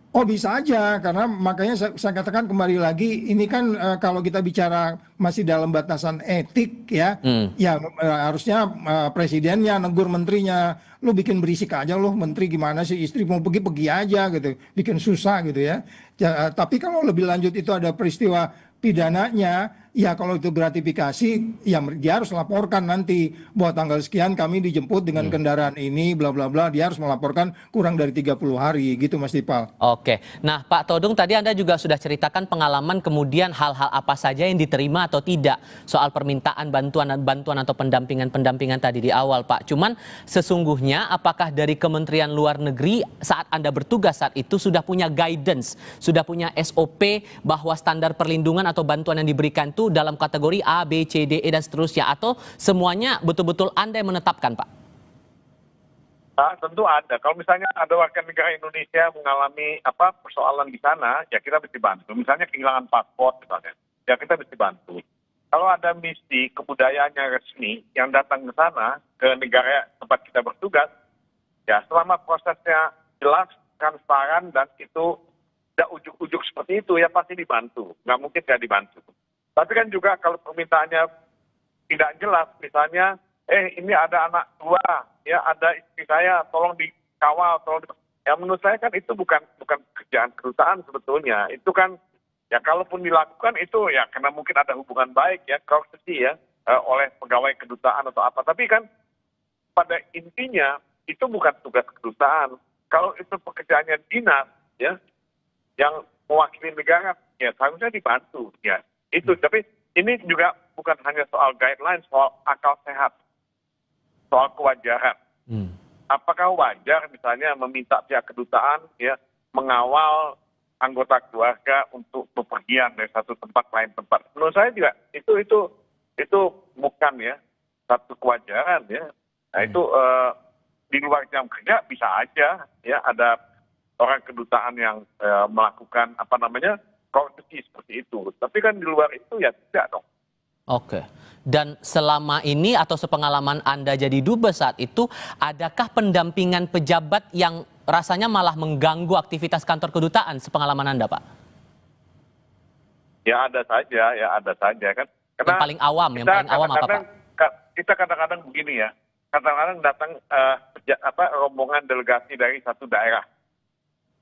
Oh bisa aja, karena makanya saya katakan kembali lagi, ini kan kalau kita bicara masih dalam batasan etik ya, ya harusnya presidennya negur menterinya, lu bikin berisik aja lu menteri gimana sih, istri mau pergi aja gitu, bikin susah gitu ya. Tapi kalau lebih lanjut itu ada peristiwa pidananya, ya kalau itu gratifikasi, ya dia harus laporkan nanti bahwa tanggal sekian kami dijemput dengan kendaraan ini, bla bla bla. Dia harus melaporkan kurang dari 30 hari, gitu Mas Dipal. Oke, nah Pak Todung tadi Anda juga sudah ceritakan pengalaman kemudian hal-hal apa saja yang diterima atau tidak soal permintaan bantuan atau pendampingan tadi di awal Pak. Cuman sesungguhnya apakah dari Kementerian Luar Negeri saat Anda bertugas saat itu sudah punya guidance, sudah punya SOP bahwa standar perlindungan atau bantuan yang diberikan itu dalam kategori A, B, C, D, E dan seterusnya, atau semuanya betul-betul Anda yang menetapkan Pak? Tentu ada. Kalau misalnya ada warga negara Indonesia mengalami persoalan di sana, ya kita mesti bantu. Misalnya kehilangan paspor misalnya, ya kita mesti bantu. Kalau ada misi kebudayaannya resmi yang datang ke sana, ke negara tempat kita bertugas, ya selama prosesnya jelas, transparan, dan itu tidak ujuk-ujuk seperti itu, ya pasti dibantu. Nggak mungkin tidak dibantu. Tapi kan juga kalau permintaannya tidak jelas, misalnya, ini ada anak dua, ya ada istri saya, tolong dikawal, ya menurut saya kan itu bukan kerjaan kedutaan sebetulnya. Itu kan, ya kalaupun dilakukan itu ya karena mungkin ada hubungan baik ya, courtesy ya, oleh pegawai kedutaan atau apa. Tapi kan pada intinya itu bukan tugas kedutaan. Kalau itu pekerjaannya dinas, ya, yang mewakili negara, ya seharusnya dibantu, ya. Itu, tapi ini juga bukan hanya soal guidelines, soal akal sehat, soal kewajaran. Apakah wajar misalnya meminta pihak kedutaan ya mengawal anggota keluarga untuk bepergian dari satu tempat ke lain tempat? Menurut saya juga itu bukan ya satu kewajaran ya. Nah itu di luar jam kerja bisa aja ya ada orang kedutaan yang melakukan courtesy seperti itu. Tapi kan di luar itu ya tidak dong. Oke. Dan selama ini atau sepengalaman Anda jadi dubes saat itu, adakah pendampingan pejabat yang rasanya malah mengganggu aktivitas kantor kedutaan sepengalaman Anda, Pak? Ya ada saja kan. Karena yang paling awam apa, Pak? Kita kadang-kadang begini ya. Kadang-kadang datang rombongan delegasi dari satu daerah.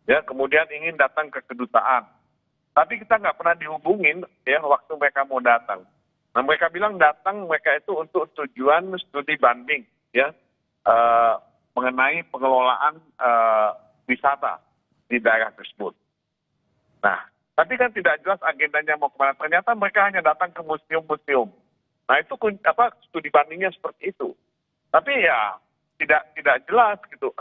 Ya, kemudian ingin datang ke kedutaan. Tapi kita nggak pernah dihubungin ya waktu mereka mau datang. Nah mereka bilang datang mereka itu untuk tujuan studi banding ya mengenai pengelolaan wisata di daerah tersebut. Nah tapi kan tidak jelas agendanya mau kemana. Ternyata mereka hanya datang ke museum-museum. Nah itu studi bandingnya seperti itu. Tapi ya tidak jelas gitu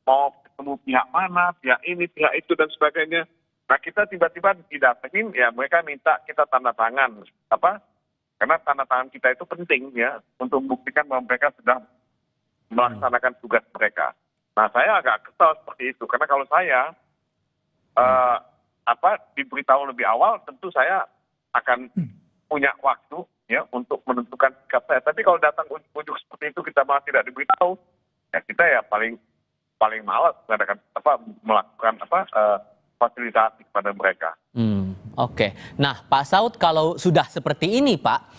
mau ketemu pihak mana, pihak ini, pihak itu dan sebagainya. Nah kita tiba-tiba didatengin ya mereka minta kita tanda tangan karena tanda tangan kita itu penting ya untuk membuktikan bahwa mereka sudah melaksanakan tugas mereka. Nah saya agak kesal seperti itu karena kalau saya diberitahu lebih awal tentu saya akan punya waktu ya untuk menentukan sikap saya. Tapi kalau datang ujuk seperti itu kita malah tidak diberitahu ya kita ya paling malas melakukan fasilitasi kepada mereka. Oke. Nah Pak Saud kalau sudah seperti ini Pak,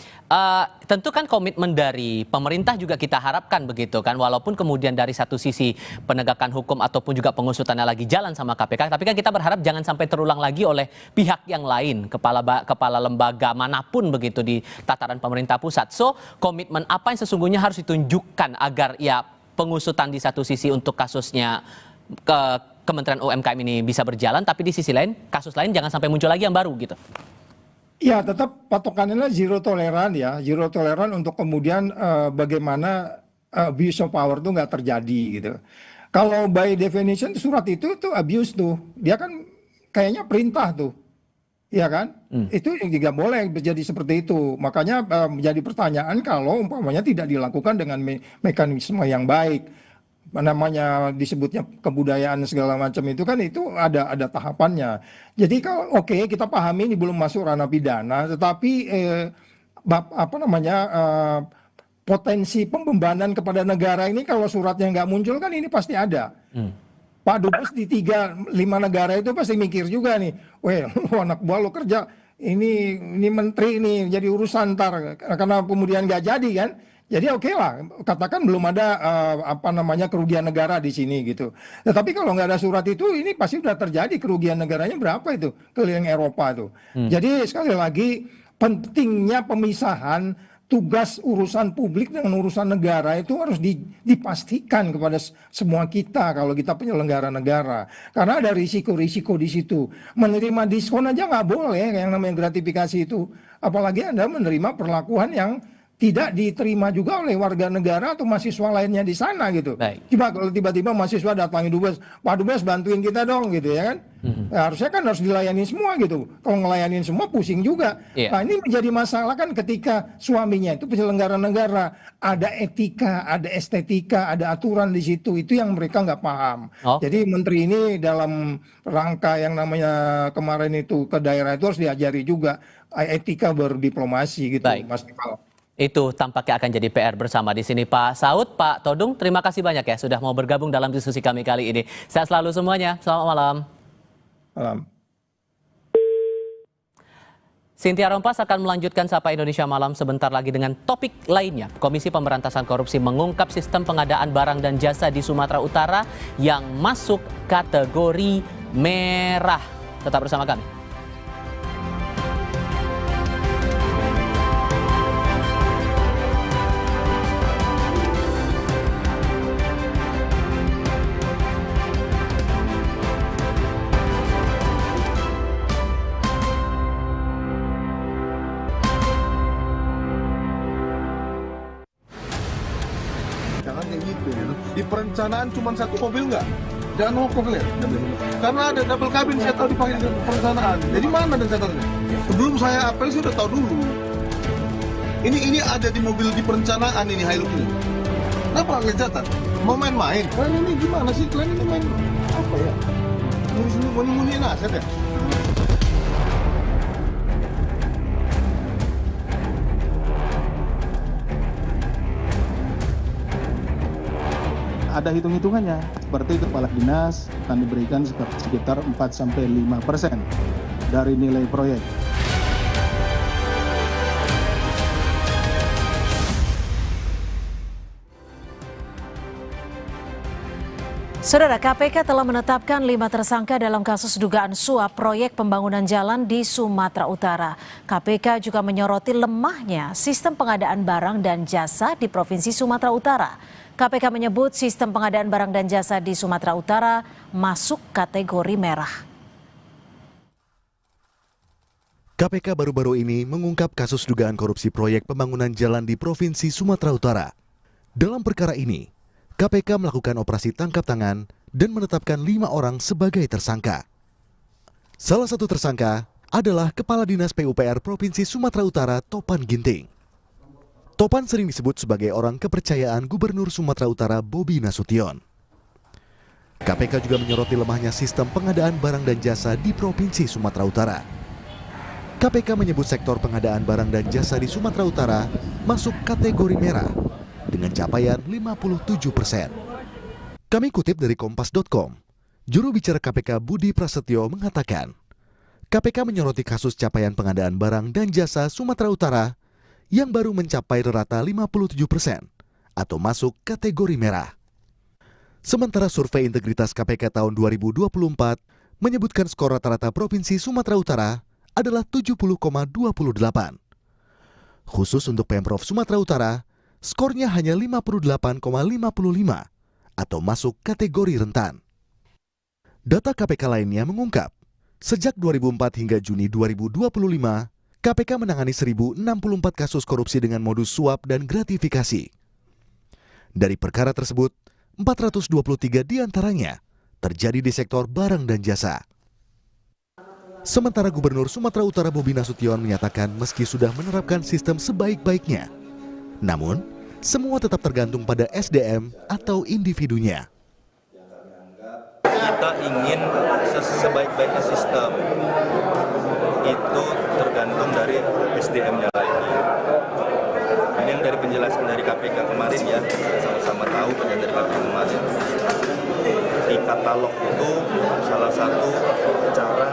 tentu kan komitmen dari pemerintah juga kita harapkan begitu kan, walaupun kemudian dari satu sisi penegakan hukum ataupun juga pengusutannya lagi jalan sama KPK, tapi kan kita berharap jangan sampai terulang lagi oleh pihak yang lain, kepala lembaga manapun begitu di tataran pemerintah pusat. So komitmen apa yang sesungguhnya harus ditunjukkan agar ya pengusutan di satu sisi untuk kasusnya Kementerian UMKM ini bisa berjalan, tapi di sisi lain kasus lain jangan sampai muncul lagi yang baru gitu. Ya tetap patokannya zero toleran ya, zero toleran untuk kemudian bagaimana abuse of power itu nggak terjadi gitu. Kalau by definition surat itu tuh abuse tuh, dia kan kayaknya perintah tuh, ya kan? Itu juga boleh terjadi seperti itu. Makanya menjadi pertanyaan kalau umpamanya tidak dilakukan dengan mekanisme yang baik. Namanya disebutnya kebudayaan segala macam itu kan itu ada tahapannya. Jadi kalau kita pahami ini belum masuk ranah pidana, tetapi potensi pembebanan kepada negara ini kalau suratnya nggak muncul kan ini pasti ada. Pak Dubes di 3-5 negara itu pasti mikir juga nih, weh lu anak buah lu kerja, ini menteri ini jadi urusan ntar, karena kemudian nggak jadi kan. Jadi oke lah, katakan belum ada kerugian negara di sini gitu. Tetapi kalau nggak ada surat itu, ini pasti sudah terjadi kerugian negaranya berapa itu keliling Eropa itu. Jadi sekali lagi pentingnya pemisahan tugas urusan publik dengan urusan negara itu harus dipastikan kepada semua kita kalau kita penyelenggara negara. Karena ada risiko-risiko di situ. Menerima diskon aja nggak boleh yang namanya gratifikasi itu. Apalagi Anda menerima perlakuan yang tidak diterima juga oleh warga negara atau mahasiswa lainnya di sana gitu. Coba kalau tiba-tiba mahasiswa datangi Dubes, Pak Dubes bantuin kita dong gitu ya kan. Harusnya kan harus dilayani semua gitu. Kalau ngelayanin semua pusing juga. Nah ini menjadi masalah kan ketika suaminya itu penyelenggara negara. Ada etika, ada estetika, ada aturan di situ. Itu yang mereka nggak paham. Jadi menteri ini dalam rangka yang namanya kemarin itu ke daerah itu harus diajari juga etika berdiplomasi gitu Mas Tifal. Itu tampaknya akan jadi PR bersama di sini Pak Saud, Pak Todung. Terima kasih banyak ya sudah mau bergabung dalam diskusi kami kali ini. Sehat selalu semuanya. Selamat malam. Malam. Cynthia Rompas akan melanjutkan Sapa Indonesia Malam sebentar lagi dengan topik lainnya. Komisi Pemberantasan Korupsi mengungkap sistem pengadaan barang dan jasa di Sumatera Utara yang masuk kategori merah. Tetap bersama kami. Di perencanaan cuma satu mobil nggak? Jangan ngokok lihat. Karena ada double cabin saya tahu dipakai di perencanaan. Jadi mana dan catatannya? Sebelum saya apel saya udah tahu dulu. Ini ada di mobil di perencanaan ini Hilux ini. Kenapa nggak catat? Mau main-main? Kalian ini gimana sih? Kalian ini main apa ya? Munyi-munyiin aset ya? Ada hitung-hitungannya, seperti kepala dinas akan diberikan sekitar 4-5% dari nilai proyek. Saudara, KPK telah menetapkan 5 tersangka dalam kasus dugaan suap proyek pembangunan jalan di Sumatera Utara. KPK juga menyoroti lemahnya sistem pengadaan barang dan jasa di Provinsi Sumatera Utara. KPK menyebut sistem pengadaan barang dan jasa di Sumatera Utara masuk kategori merah. KPK baru-baru ini mengungkap kasus dugaan korupsi proyek pembangunan jalan di Provinsi Sumatera Utara. Dalam perkara ini, KPK melakukan operasi tangkap tangan dan menetapkan 5 orang sebagai tersangka. Salah satu tersangka adalah Kepala Dinas PUPR Provinsi Sumatera Utara Topan Ginting. Topan sering disebut sebagai orang kepercayaan Gubernur Sumatera Utara Bobi Nasution. KPK juga menyoroti lemahnya sistem pengadaan barang dan jasa di Provinsi Sumatera Utara. KPK menyebut sektor pengadaan barang dan jasa di Sumatera Utara masuk kategori merah dengan capaian 57%. Kami kutip dari Kompas.com, juru bicara KPK Budi Prasetyo mengatakan, KPK menyoroti kasus capaian pengadaan barang dan jasa Sumatera Utara yang baru mencapai rata 57% atau masuk kategori merah. Sementara survei integritas KPK tahun 2024 menyebutkan skor rata-rata Provinsi Sumatera Utara adalah 70,28. Khusus untuk Pemprov Sumatera Utara, skornya hanya 58,55 atau masuk kategori rentan. Data KPK lainnya mengungkap, sejak 2004 hingga Juni 2025, KPK menangani 1.064 kasus korupsi dengan modus suap dan gratifikasi. Dari perkara tersebut, 423 diantaranya terjadi di sektor barang dan jasa. Sementara Gubernur Sumatera Utara Bobi Nasution menyatakan meski sudah menerapkan sistem sebaik-baiknya, namun semua tetap tergantung pada SDM atau individunya. Kita ingin sebaik-baiknya sistem itu tergantung dari SDM-nya lagi. Ini yang dari penjelasan dari KPK kemarin ya, sama-sama tahu penjelasan dari KPK kemarin. e-katalog itu salah satu cara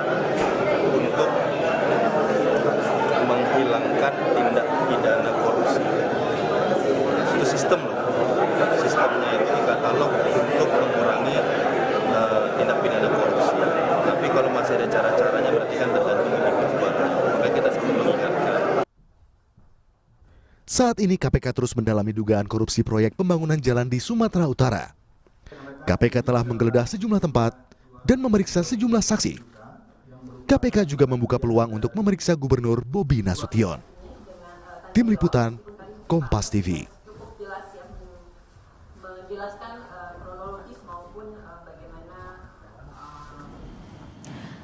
untuk menghilangkan tindak pidana korupsi. Itu sistem loh. Sistemnya itu e-katalog untuk mengurangi tindak pidana korupsi. Tapi kalau masih ada cara-caranya berarti kan tergantung individu. Maka kita selalu mengingatkan. Saat ini KPK terus mendalami dugaan korupsi proyek pembangunan jalan di Sumatera Utara. KPK telah menggeledah sejumlah tempat dan memeriksa sejumlah saksi. KPK juga membuka peluang untuk memeriksa Gubernur Bobi Nasution. Tim Liputan, Kompas TV.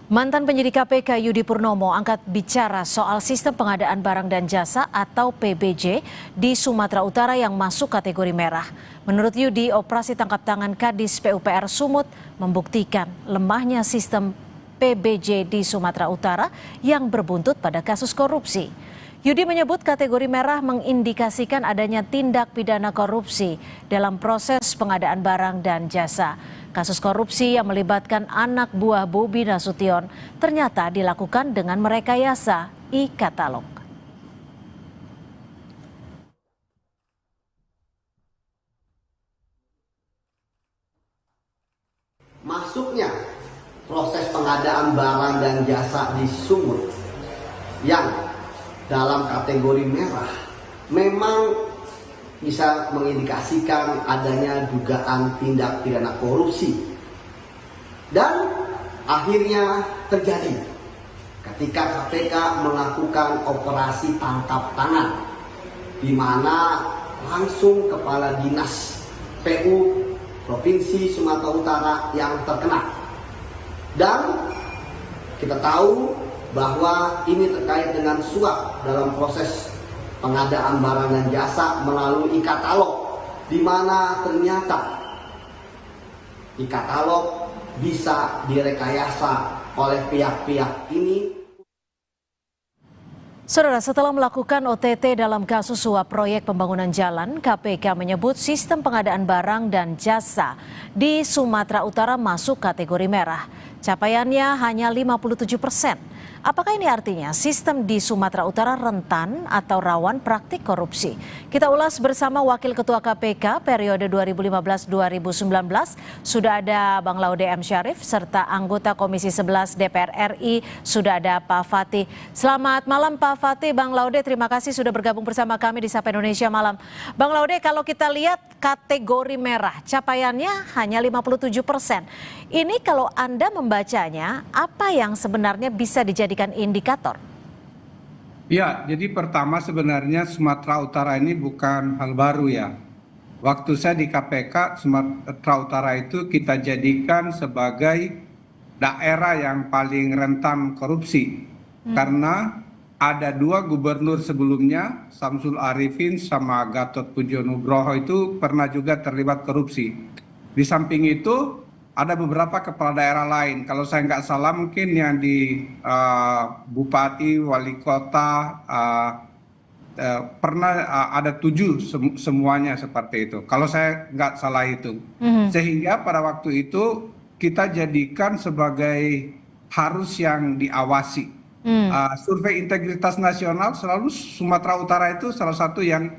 Mantan penyidik KPK Yudi Purnomo angkat bicara soal sistem pengadaan barang dan jasa atau PBJ di Sumatera Utara yang masuk kategori merah. Menurut Yudi, operasi tangkap tangan Kadis PUPR Sumut membuktikan lemahnya sistem PBJ di Sumatera Utara yang berbuntut pada kasus korupsi. Yudi menyebut kategori merah mengindikasikan adanya tindak pidana korupsi dalam proses pengadaan barang dan jasa. Kasus korupsi yang melibatkan anak buah Bobi Nasution ternyata dilakukan dengan merekayasa e-katalog. Masuknya proses pengadaan barang dan jasa di Sumut yang dalam kategori merah memang bisa mengindikasikan adanya dugaan tindak pidana korupsi. Dan akhirnya terjadi ketika KPK melakukan operasi tangkap tangan, di mana langsung Kepala Dinas PU Provinsi Sumatera Utara yang terkena. Dan kita tahu bahwa ini terkait dengan suap dalam proses pengadaan barang dan jasa melalui e-katalog, di mana ternyata e-katalog bisa direkayasa oleh pihak-pihak ini. Saudara, setelah melakukan OTT dalam kasus suap proyek pembangunan jalan, KPK menyebut sistem pengadaan barang dan jasa di Sumatera Utara masuk kategori merah. Capaiannya hanya 57%. Apakah ini artinya sistem di Sumatera Utara rentan atau rawan praktik korupsi? Kita ulas bersama Wakil Ketua KPK periode 2015-2019. Sudah ada Bang Laude M. Syarif serta anggota Komisi 11 DPR RI, sudah ada Pak Fatih. Selamat malam Pak Fatih. Bang Laude, terima kasih sudah bergabung bersama kami di Sapa Indonesia Malam. Bang Laude, kalau kita lihat kategori merah, capaiannya hanya 57%. Ini kalau Anda membacanya, apa yang sebenarnya bisa dijadikan indikator? Ya, jadi pertama sebenarnya Sumatera Utara ini bukan hal baru ya. Waktu saya di KPK, Sumatera Utara itu kita jadikan sebagai daerah yang paling rentan korupsi. Karena ada dua gubernur sebelumnya, Samsul Arifin sama Gatot Pujo Nugroho itu pernah juga terlibat korupsi. Di samping itu ada beberapa kepala daerah lain. Kalau saya nggak salah mungkin yang di bupati, wali kota, pernah ada 7 semuanya seperti itu. Kalau saya nggak salah itu. Sehingga pada waktu itu kita jadikan sebagai harus yang diawasi. Survei integritas nasional selalu Sumatera Utara itu salah satu yang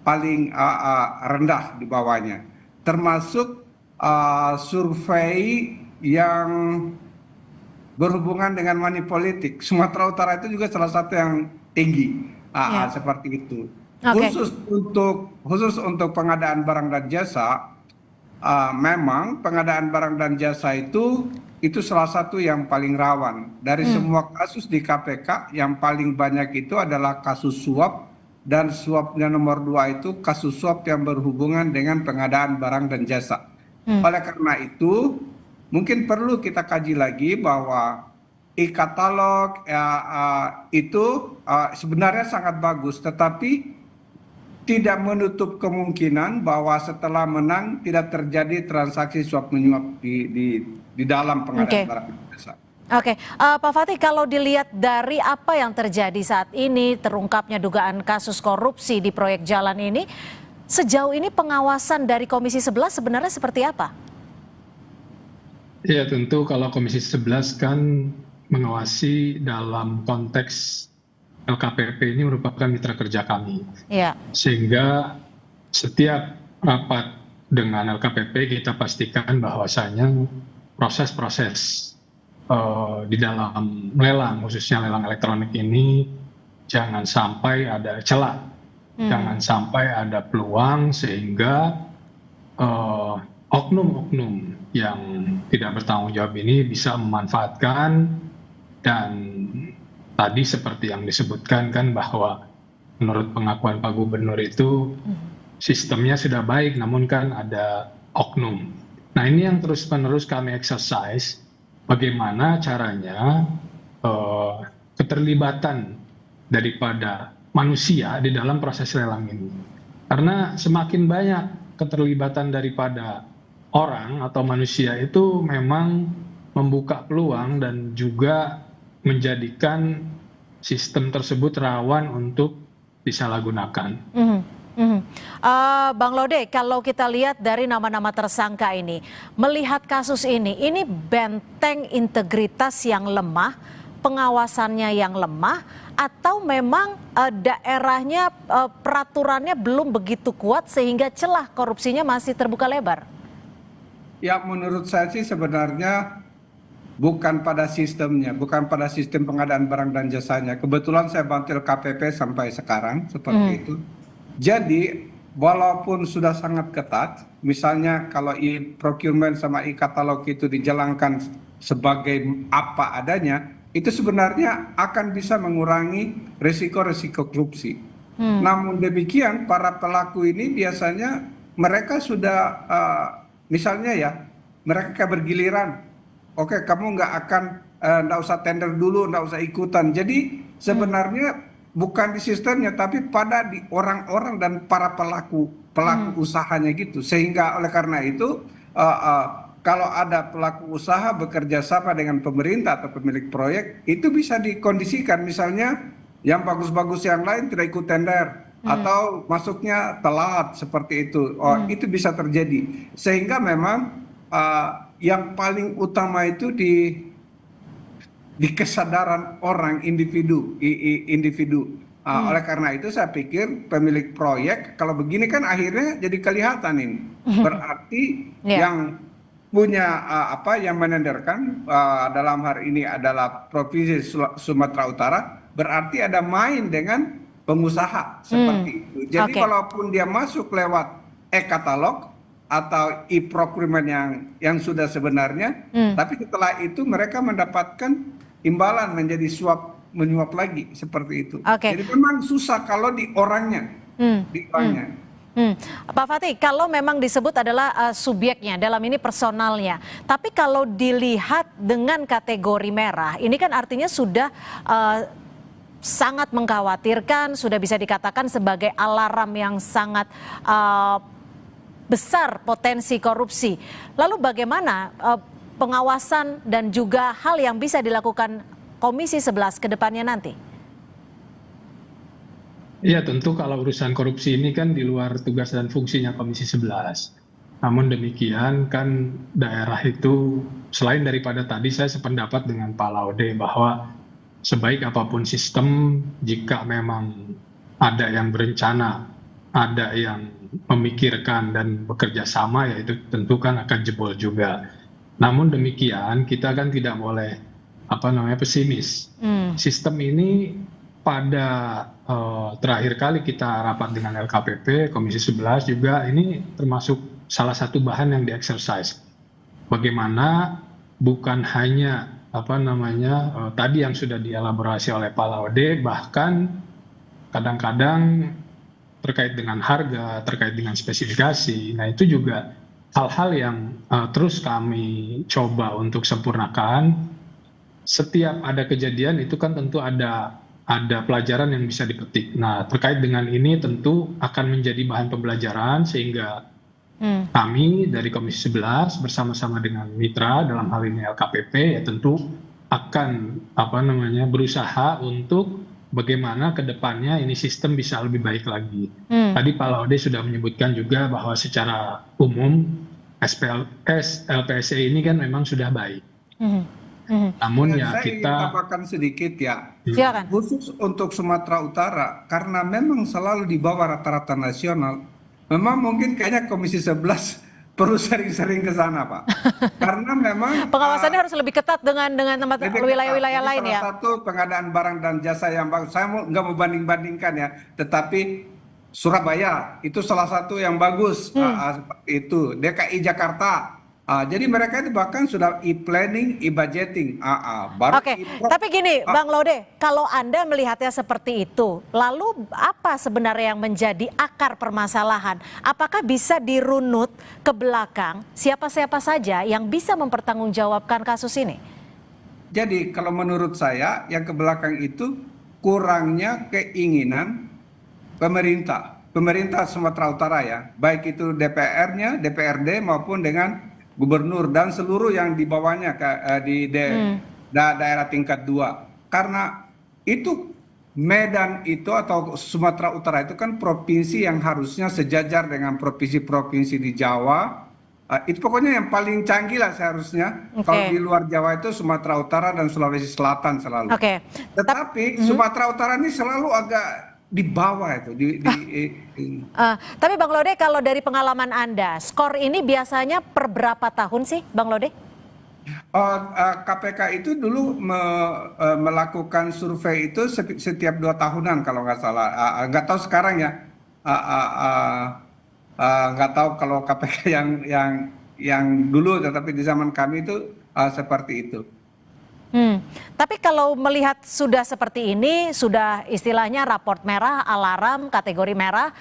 paling rendah di bawahnya. Termasuk survei yang berhubungan dengan money politik. Sumatera Utara itu juga salah satu yang tinggi, seperti itu. Khusus untuk pengadaan barang dan jasa, memang pengadaan barang dan jasa itu salah satu yang paling rawan. Dari semua kasus di KPK, yang paling banyak itu adalah kasus suap, dan suapnya nomor 2 itu kasus suap yang berhubungan dengan pengadaan barang dan jasa. Oleh karena itu, mungkin perlu kita kaji lagi bahwa e-katalog itu sebenarnya sangat bagus, tetapi tidak menutup kemungkinan bahwa setelah menang tidak terjadi transaksi suap menyuap di dalam pengadaan barang dan jasa. Oke, Pak Fatih, kalau dilihat dari apa yang terjadi saat ini, terungkapnya dugaan kasus korupsi di proyek jalan ini, sejauh ini pengawasan dari Komisi 11 sebenarnya seperti apa? Ya tentu kalau Komisi 11 kan mengawasi dalam konteks LKPP ini merupakan mitra kerja kami. Ya. Sehingga setiap rapat dengan LKPP kita pastikan bahwasanya proses-proses di dalam lelang, khususnya lelang elektronik ini, jangan sampai ada celah, jangan sampai ada peluang sehingga oknum-oknum yang tidak bertanggung jawab ini bisa memanfaatkan. Dan tadi seperti yang disebutkan kan bahwa menurut pengakuan Pak Gubernur itu sistemnya sudah baik, namun kan ada oknum. Nah ini yang terus-menerus kami exercise, bagaimana caranya keterlibatan daripada manusia di dalam proses lelang ini. Karena semakin banyak keterlibatan daripada orang atau manusia itu memang membuka peluang dan juga menjadikan sistem tersebut rawan untuk disalahgunakan. Bang Lode, kalau kita lihat dari nama-nama tersangka ini, melihat kasus ini benteng integritas yang lemah, pengawasannya yang lemah, atau memang daerahnya peraturannya belum begitu kuat sehingga celah korupsinya masih terbuka lebar? Ya menurut saya sih sebenarnya bukan pada sistemnya, bukan pada sistem pengadaan barang dan jasanya. Kebetulan saya bantu KPP sampai sekarang seperti itu. Jadi walaupun sudah sangat ketat, misalnya kalau e-procurement sama e-katalog itu dijalankan sebagai apa adanya, itu sebenarnya akan bisa mengurangi risiko-risiko korupsi. Namun demikian para pelaku ini biasanya mereka sudah misalnya ya, mereka bergiliran, oke kamu nggak akan, nggak usah tender dulu, nggak usah ikutan. Jadi sebenarnya bukan di sistemnya, tapi pada di orang-orang dan para pelaku usahanya gitu. Sehingga oleh karena itu, kalau ada pelaku usaha bekerja sama dengan pemerintah atau pemilik proyek, itu bisa dikondisikan. Misalnya yang bagus-bagus yang lain tidak ikut tender, atau masuknya telat seperti itu. Itu bisa terjadi. Sehingga memang yang paling utama itu di kesadaran orang individu. Oleh karena itu saya pikir pemilik proyek kalau begini kan akhirnya jadi kelihatan ini. Berarti yang punya yang menenderkan dalam hari ini adalah Provinsi Sumatera Utara, berarti ada main dengan pengusaha seperti itu. Jadi kalaupun dia masuk lewat e-katalog atau e-procurement yang sudah sebenarnya, tapi setelah itu mereka mendapatkan imbalan menjadi suap menyuap lagi seperti itu. Jadi memang susah kalau di orangnya, Pak Fatih, kalau memang disebut adalah subyeknya, dalam ini personalnya, tapi kalau dilihat dengan kategori merah, ini kan artinya sudah sangat mengkhawatirkan, sudah bisa dikatakan sebagai alarm yang sangat besar potensi korupsi. Lalu bagaimana pengawasan dan juga hal yang bisa dilakukan Komisi 11 ke depannya nanti? Ya tentu kalau urusan korupsi ini kan di luar tugas dan fungsinya Komisi 11. Namun demikian kan daerah itu selain daripada tadi saya sependapat dengan Pak Laude bahwa sebaik apapun sistem, jika memang ada yang berencana, ada yang memikirkan dan bekerja sama, ya itu tentu kan akan jebol juga. Namun demikian kita kan tidak boleh pesimis. Sistem ini pada terakhir kali kita rapat dengan LKPP, Komisi 11 juga ini termasuk salah satu bahan yang di-exercise. Bagaimana bukan hanya tadi yang sudah dielaborasi oleh Pak Laude, bahkan kadang-kadang terkait dengan harga, terkait dengan spesifikasi. Nah itu juga hal-hal yang terus kami coba untuk sempurnakan. Setiap ada kejadian itu kan tentu ada pelajaran yang bisa dipetik. Nah terkait dengan ini tentu akan menjadi bahan pembelajaran sehingga kami dari Komisi 11 bersama-sama dengan mitra dalam hal ini LKPP ya tentu akan berusaha untuk bagaimana ke depannya ini sistem bisa lebih baik lagi. Tadi Pak Laude sudah menyebutkan juga bahwa secara umum LPSC ini kan memang sudah baik. Namun ya Saya ingin kita tambahkan sedikit ya. Silakan. Khusus untuk Sumatera Utara, karena memang selalu di bawah rata-rata nasional, memang mungkin kayaknya Komisi 11 perlu sering-sering ke sana, Pak. Karena memang Pengawasannya harus lebih ketat dengan tempat wilayah-wilayah Jadi lain ya. salah satu pengadaan barang dan jasa yang bagus. Saya nggak mau banding-bandingkan ya, tetapi Surabaya itu salah satu yang bagus. Seperti itu. DKI Jakarta. Jadi mereka itu bahkan sudah e-planning, e-budgeting. Baru Oke, tapi gini Bang Laude, kalau Anda melihatnya seperti itu, lalu apa sebenarnya yang menjadi akar permasalahan? Apakah bisa dirunut ke belakang siapa-siapa saja yang bisa mempertanggungjawabkan kasus ini? Jadi kalau menurut saya yang ke belakang itu kurangnya keinginan pemerintah Sumatera Utara ya, baik itu DPR-nya, DPRD maupun dengan gubernur dan seluruh yang di bawahnya di daerah tingkat 2. Karena itu Medan itu atau Sumatera Utara itu kan provinsi yang harusnya sejajar dengan provinsi-provinsi di Jawa. Itu pokoknya yang paling canggih lah seharusnya. Kalau di luar Jawa itu Sumatera Utara dan Sulawesi Selatan selalu. Tetapi Sumatera Utara ini selalu agak di bawah itu. Tapi Bang Laude, kalau dari pengalaman Anda, skor ini biasanya per berapa tahun sih Bang Laude? KPK itu dulu melakukan survei itu setiap 2 tahunan kalau nggak salah. Nggak tahu sekarang ya. Nggak tahu kalau KPK yang dulu, tetapi di zaman kami itu seperti itu. Tapi kalau melihat sudah seperti ini, sudah istilahnya raport merah, alarm, kategori merah,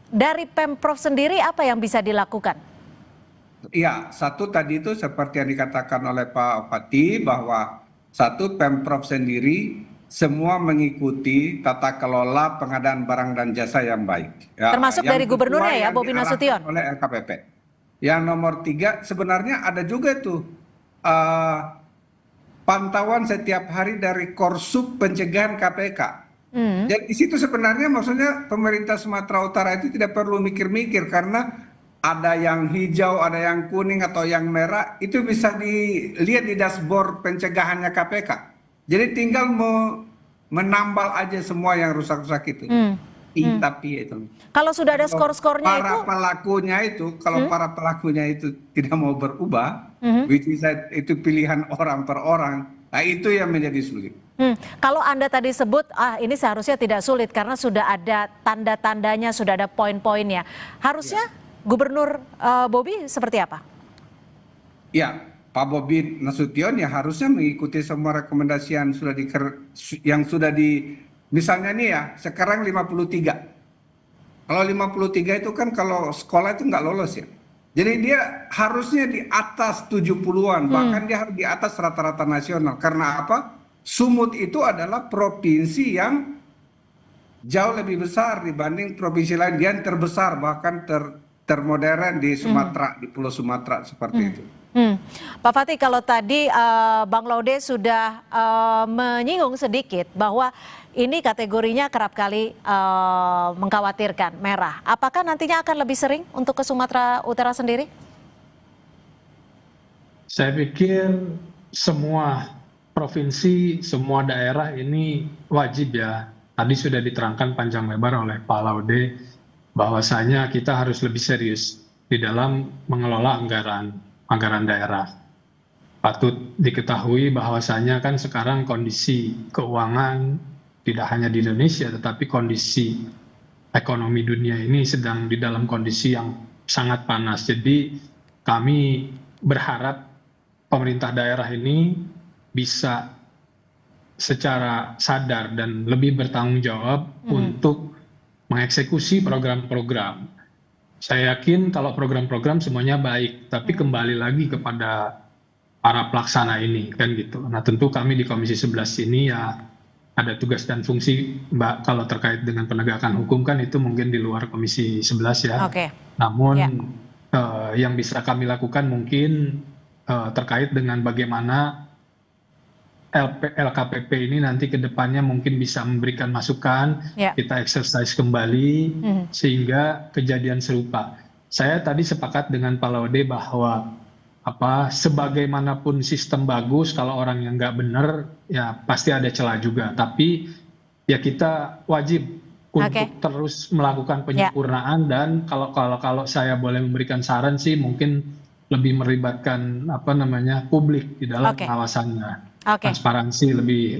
dari Pemprov sendiri apa yang bisa dilakukan? Iya, satu tadi itu seperti yang dikatakan oleh Pak Fatih, bahwa satu Pemprov sendiri semua mengikuti tata kelola pengadaan barang dan jasa yang baik. Ya, termasuk dari gubernurnya ya, Bobi Nasution? Oleh LKPP. Yang nomor 3 sebenarnya ada juga tuh pantauan setiap hari dari Korsup Pencegahan KPK. Jadi di situ sebenarnya maksudnya pemerintah Sumatera Utara itu tidak perlu mikir-mikir karena ada yang hijau, ada yang kuning atau yang merah, itu bisa dilihat di dashboard pencegahannya KPK. Jadi tinggal menambal aja semua yang rusak-rusak itu. Tapi itu. Kalau sudah ada skor-skornya itu, kalau para pelakunya itu tidak mau berubah, which is itu pilihan orang per orang, nah itu yang menjadi sulit. Kalau Anda tadi sebut, ini seharusnya tidak sulit karena sudah ada tanda-tandanya, sudah ada poin-poinnya. Harusnya Gubernur Bobi seperti apa? Ya, Pak Bobi Nasution ya harusnya mengikuti semua rekomendasi yang sudah misalnya nih ya, sekarang 53. Kalau 53 itu kan kalau sekolah itu nggak lolos ya. Jadi dia harusnya di atas 70-an, bahkan dia harus di atas rata-rata nasional. Karena apa? Sumut itu adalah provinsi yang jauh lebih besar dibanding provinsi lain. Dia yang terbesar, bahkan termodern di Sumatera, di Pulau Sumatera seperti itu. Pak Fatih, kalau tadi Bang Laude sudah menyinggung sedikit bahwa ini kategorinya kerap kali mengkhawatirkan, merah. Apakah nantinya akan lebih sering untuk ke Sumatera Utara sendiri? Saya pikir semua provinsi, semua daerah ini wajib ya. Tadi sudah diterangkan panjang lebar oleh Pak Laude bahwasanya kita harus lebih serius di dalam mengelola anggaran daerah. Patut diketahui bahwasanya kan sekarang kondisi keuangan tidak hanya di Indonesia tetapi kondisi ekonomi dunia ini sedang di dalam kondisi yang sangat panas. Jadi kami berharap pemerintah daerah ini bisa secara sadar dan lebih bertanggung jawab untuk mengeksekusi program-program. Saya yakin kalau program-program semuanya baik, tapi kembali lagi kepada para pelaksana ini kan gitu. Nah tentu kami di Komisi 11 ini ya ada tugas dan fungsi, Mbak, kalau terkait dengan penegakan hukum kan itu mungkin di luar Komisi 11 ya. Namun yang bisa kami lakukan mungkin terkait dengan bagaimana LKPP ini nanti ke depannya mungkin bisa memberikan masukan, kita exercise kembali sehingga kejadian serupa. Saya tadi sepakat dengan Pak Laude bahwa sebagaimanapun sistem bagus, kalau orang yang nggak benar ya pasti ada celah juga. Tapi ya kita wajib untuk terus melakukan penyempurnaan dan kalau saya boleh memberikan saran sih mungkin lebih melibatkan publik di dalam pengawasannya. Transparansi lebih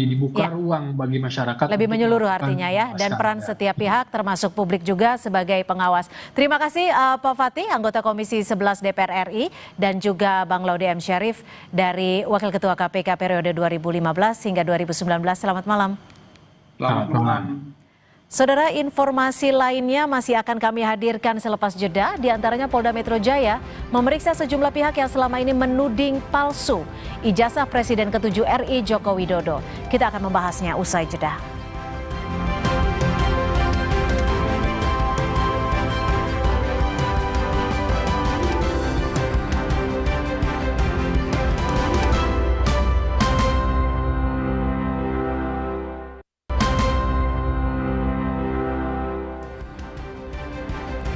dibuka ruang bagi masyarakat. Lebih menyeluruh artinya ya, dan peran setiap pihak termasuk publik juga sebagai pengawas. Terima kasih Pak Fatih, anggota Komisi 11 DPR RI, dan juga Bang Laude M. Syarif dari Wakil Ketua KPK periode 2015 hingga 2019. Selamat malam. Selamat malam. Saudara, informasi lainnya masih akan kami hadirkan selepas jeda. Di antaranya Polda Metro Jaya memeriksa sejumlah pihak yang selama ini menuding palsu ijazah Presiden ke-7 RI Joko Widodo. Kita akan membahasnya usai jeda.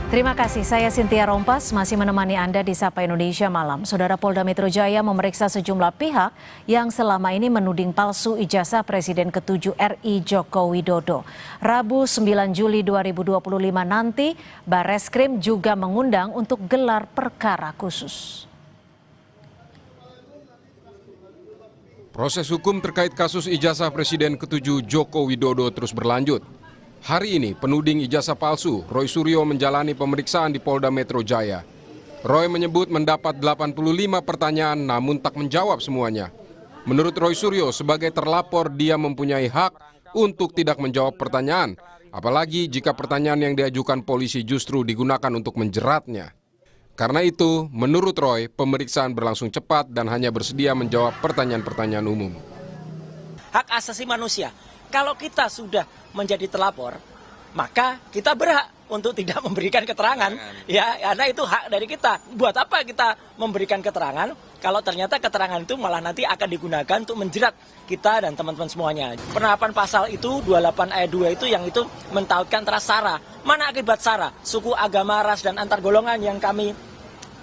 Terima kasih, saya Cynthia Rompas masih menemani Anda di Sapa Indonesia Malam. Saudara, Polda Metro Jaya memeriksa sejumlah pihak yang selama ini menuding palsu ijazah Presiden ke-7 RI Joko Widodo. Rabu 9 Juli 2025 nanti, Barreskrim juga mengundang untuk gelar perkara khusus. Proses hukum terkait kasus ijazah Presiden ke-7 Joko Widodo terus berlanjut. Hari ini, penuding ijazah palsu, Roy Suryo menjalani pemeriksaan di Polda Metro Jaya. Roy menyebut mendapat 85 pertanyaan namun tak menjawab semuanya. Menurut Roy Suryo, sebagai terlapor dia mempunyai hak untuk tidak menjawab pertanyaan, apalagi jika pertanyaan yang diajukan polisi justru digunakan untuk menjeratnya. Karena itu, menurut Roy, pemeriksaan berlangsung cepat dan hanya bersedia menjawab pertanyaan-pertanyaan umum. Hak asasi manusia. Kalau kita sudah menjadi terlapor, maka kita berhak untuk tidak memberikan keterangan, ya, karena itu hak dari kita. Buat apa kita memberikan keterangan kalau ternyata keterangan itu malah nanti akan digunakan untuk menjerat kita dan teman-teman semuanya. Penerapan pasal itu 28 ayat 2 itu yang itu mentautkan antara SARA. Mana akibat SARA? Suku, agama, ras, dan antar golongan yang kami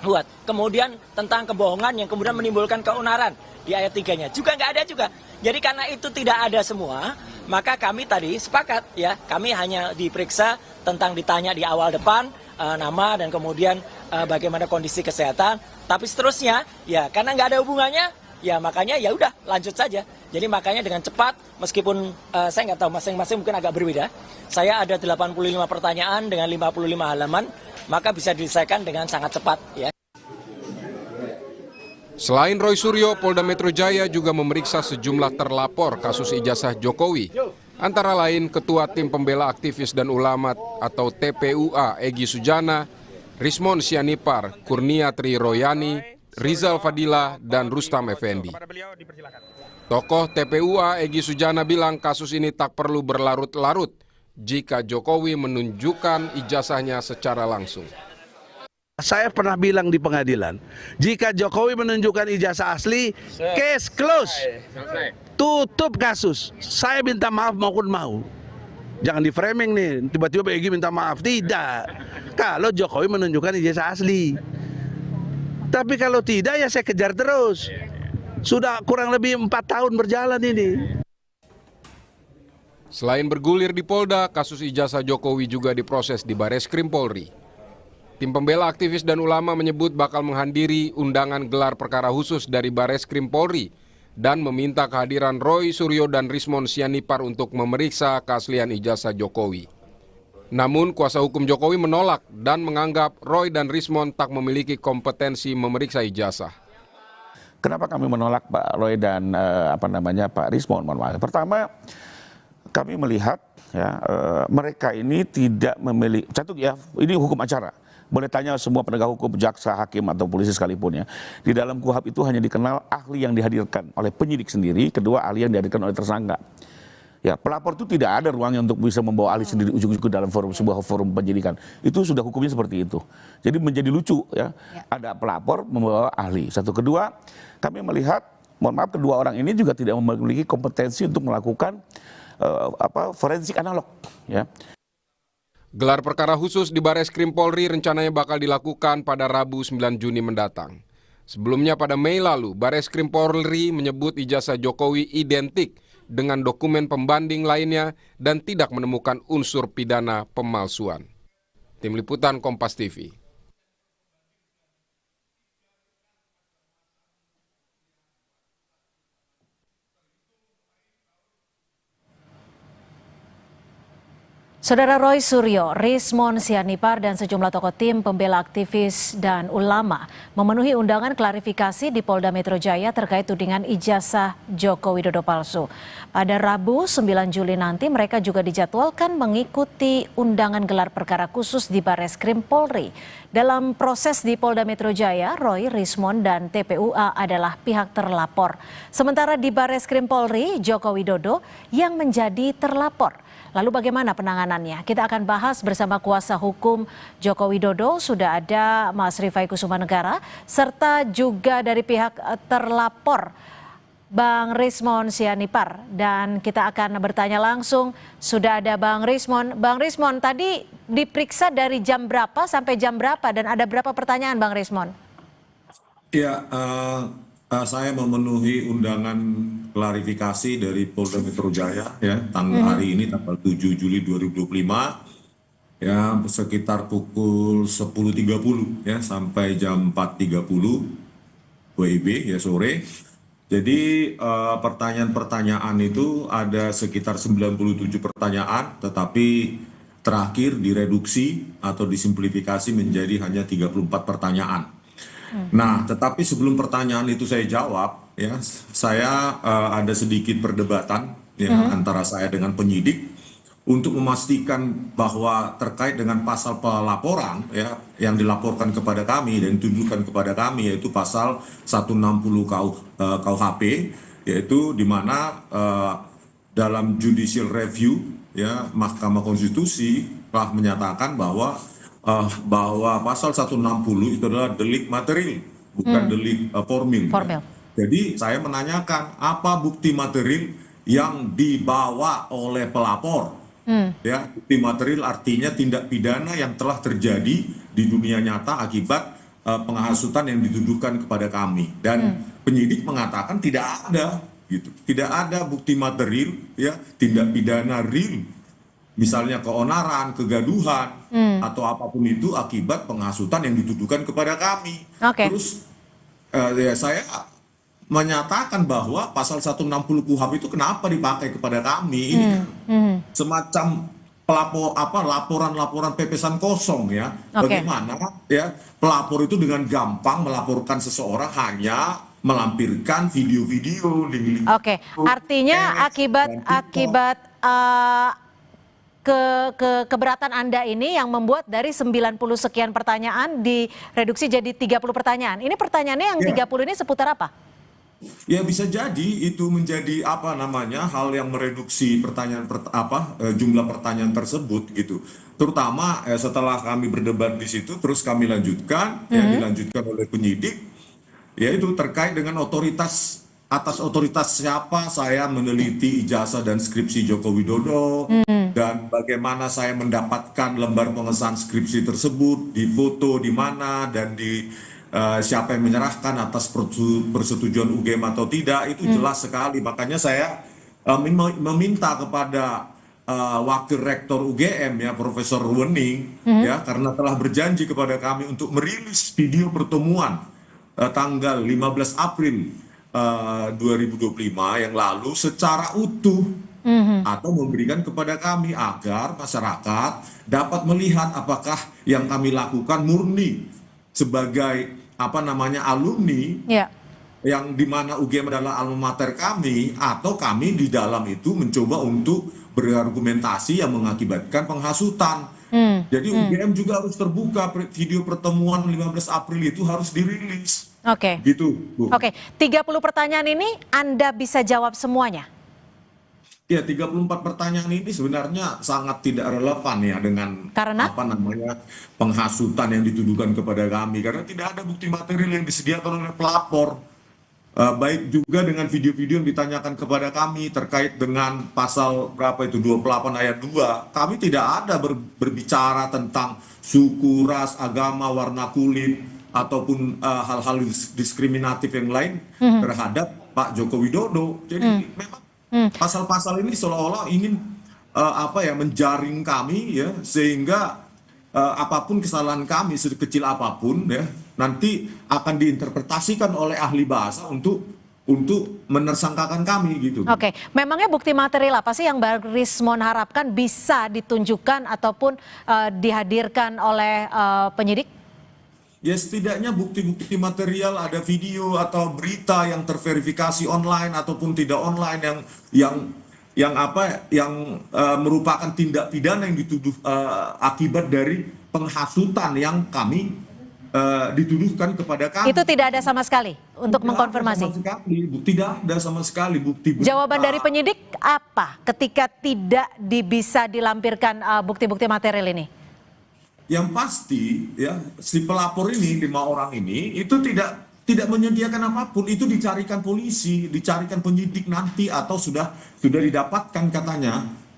buat. Kemudian tentang kebohongan yang kemudian menimbulkan keonaran di ayat 3-nya. Juga nggak ada juga. Jadi karena itu tidak ada semua, maka kami tadi sepakat ya, kami hanya diperiksa tentang ditanya di awal depan nama dan kemudian bagaimana kondisi kesehatan. Tapi seterusnya ya karena nggak ada hubungannya, ya makanya ya udah lanjut saja. Jadi makanya dengan cepat, meskipun saya nggak tahu masing-masing mungkin agak berbeda. Saya ada 85 pertanyaan dengan 55 halaman, maka bisa diselesaikan dengan sangat cepat ya. Selain Roy Suryo, Polda Metro Jaya juga memeriksa sejumlah terlapor kasus ijazah Jokowi. Antara lain Ketua Tim Pembela Aktivis dan Ulama atau TPUA Egy Sujana, Rismon Sianipar, Kurnia Tri Royani, Rizal Fadila, dan Rustam Effendi. Tokoh TPUA Egy Sujana bilang kasus ini tak perlu berlarut-larut jika Jokowi menunjukkan ijazahnya secara langsung. Saya pernah bilang di pengadilan, jika Jokowi menunjukkan ijazah asli, case close, tutup kasus. Saya minta maaf maupun mau. Jangan di framing nih, tiba-tiba Egy minta maaf. Tidak. Kalau Jokowi menunjukkan ijazah asli. Tapi kalau tidak ya saya kejar terus. Sudah kurang lebih 4 tahun berjalan ini. Selain bergulir di Polda, kasus ijazah Jokowi juga diproses di Barreskrim Polri. Tim Pembela Aktivis dan Ulama menyebut bakal menghadiri undangan gelar perkara khusus dari Barreskrim Polri dan meminta kehadiran Roy Suryo dan Rismon Sianipar untuk memeriksa keaslian ijazah Jokowi. Namun kuasa hukum Jokowi menolak dan menganggap Roy dan Rismon tak memiliki kompetensi memeriksa ijazah. Kenapa kami menolak Pak Roy dan Pak Rismon? Pertama, kami melihat ya mereka ini tidak memiliki satu ya, ini hukum acara. Boleh tanya semua penegak hukum, jaksa, hakim, atau polisi sekalipun ya. Di dalam KUHP itu hanya dikenal ahli yang dihadirkan oleh penyidik sendiri, kedua ahli yang dihadirkan oleh tersangka. Ya, pelapor itu tidak ada ruangnya untuk bisa membawa ahli sendiri ujuk-ujuk dalam sebuah forum penyidikan. Itu sudah hukumnya seperti itu. Jadi menjadi lucu ya, ada pelapor membawa ahli. Satu, kedua, kami melihat, mohon maaf, kedua orang ini juga tidak memiliki kompetensi untuk melakukan forensik analog ya. Gelar perkara khusus di Bareskrim Polri rencananya bakal dilakukan pada Rabu 9 Juni mendatang. Sebelumnya pada Mei lalu, Bareskrim Polri menyebut ijazah Jokowi identik dengan dokumen pembanding lainnya dan tidak menemukan unsur pidana pemalsuan. Tim Liputan Kompas TV. Saudara Roy Suryo, Rismon Sianipar, dan sejumlah tokoh tim pembela aktivis dan ulama memenuhi undangan klarifikasi di Polda Metro Jaya terkait tudingan ijazah Joko Widodo palsu. Pada Rabu 9 Juli nanti mereka juga dijadwalkan mengikuti undangan gelar perkara khusus di Bareskrim Polri. Dalam proses di Polda Metro Jaya, Roy, Rismon, dan TPUA adalah pihak terlapor. Sementara di Bareskrim Polri, Joko Widodo yang menjadi terlapor. Lalu bagaimana penanganannya? Kita akan bahas bersama kuasa hukum Joko Widodo. Sudah ada Mas Rifai Kusumanegara, serta juga dari pihak terlapor Bang Rismon Sianipar. Dan kita akan bertanya langsung, sudah ada Bang Rismon. Bang Rismon, tadi diperiksa dari jam berapa sampai jam berapa dan ada berapa pertanyaan Bang Rismon? Ya, saya memenuhi undangan klarifikasi dari Polda Metro Jaya ya hari ini tanggal 7 Juli 2025 ya sekitar pukul 10.30 ya sampai jam 4.30 WIB ya sore. Jadi pertanyaan-pertanyaan itu ada sekitar 97 pertanyaan, tetapi terakhir direduksi atau disimplifikasi menjadi hanya 34 pertanyaan. Nah, tetapi sebelum pertanyaan itu saya jawab, ya, saya ada sedikit perdebatan ya antara saya dengan penyidik untuk memastikan bahwa terkait dengan pasal pelaporan ya yang dilaporkan kepada kami dan dituduhkan kepada kami, yaitu pasal 160 KUHP, yaitu di mana dalam judicial review ya Mahkamah Konstitusi telah menyatakan bahwa pasal 160 itu adalah delik material, bukan delik formil. Ya. Jadi saya menanyakan apa bukti material yang dibawa oleh pelapor. Ya, bukti material artinya tindak pidana yang telah terjadi di dunia nyata akibat penghasutan yang dituduhkan kepada kami. Dan penyidik mengatakan tidak ada, gitu. Tidak ada bukti material, ya, tindak pidana real. Misalnya keonaran, kegaduhan, atau apapun itu akibat penghasutan yang dituduhkan kepada kami. Terus ya saya menyatakan bahwa pasal 160 KUHP itu kenapa dipakai kepada kami? Ini semacam laporan-laporan pepesan kosong ya. Bagaimana ya pelapor itu dengan gampang melaporkan seseorang hanya melampirkan video-video. Artinya akibat keberatan Anda ini yang membuat dari 90 sekian pertanyaan direduksi jadi 30 pertanyaan. Ini pertanyaannya yang 30 ini seputar apa? Ya bisa jadi itu menjadi hal yang mereduksi jumlah pertanyaan tersebut gitu. Terutama setelah kami berdebat di situ terus kami lanjutkan dilanjutkan oleh penyidik, yaitu terkait dengan atas otoritas siapa saya meneliti ijazah dan skripsi Joko Widodo, dan bagaimana saya mendapatkan lembar pengesahan skripsi tersebut, di foto di mana, dan siapa yang menyerahkan atas persetujuan UGM atau tidak, itu jelas sekali. Makanya saya meminta kepada Wakil Rektor UGM ya Profesor Wening ya, karena telah berjanji kepada kami untuk merilis video pertemuan tanggal 15 April 2025 yang lalu secara utuh atau memberikan kepada kami agar masyarakat dapat melihat apakah yang kami lakukan murni sebagai alumni yang dimana UGM adalah alma mater kami, atau kami di dalam itu mencoba untuk berargumentasi yang mengakibatkan penghasutan. Jadi UGM juga harus terbuka, video pertemuan 15 April itu harus dirilis. Gitu, Bu. 30 pertanyaan ini Anda bisa jawab semuanya? Ya, 34 pertanyaan ini sebenarnya sangat tidak relevan ya dengan penghasutan yang dituduhkan kepada kami, karena tidak ada bukti material yang disediakan oleh pelapor. baik juga dengan video-video yang ditanyakan kepada kami terkait dengan pasal berapa itu 28 ayat 2. Kami tidak ada berbicara tentang suku, ras, agama, warna kulit ataupun hal-hal diskriminatif yang lain terhadap Pak Joko Widodo. Jadi memang pasal-pasal ini seolah-olah ingin menjaring kami ya, sehingga apapun kesalahan kami sekecil apapun ya nanti akan diinterpretasikan oleh ahli bahasa untuk menersangkakan kami gitu. Oke, memangnya bukti material apa sih yang Bang Rismon harapkan bisa ditunjukkan ataupun dihadirkan oleh penyidik? Ya setidaknya bukti-bukti material, ada video atau berita yang terverifikasi online ataupun tidak online yang merupakan tindak pidana yang dituduh akibat dari penghasutan yang kami dituduhkan kepada kami. Itu tidak ada sama sekali untuk mengkonfirmasi. Tidak ada sama sekali bukti. Jawaban dari penyidik apa ketika tidak bisa dilampirkan bukti-bukti material ini? Yang pasti ya si pelapor ini 5 orang ini itu tidak menyediakan apapun, itu dicarikan polisi, dicarikan penyidik nanti atau sudah didapatkan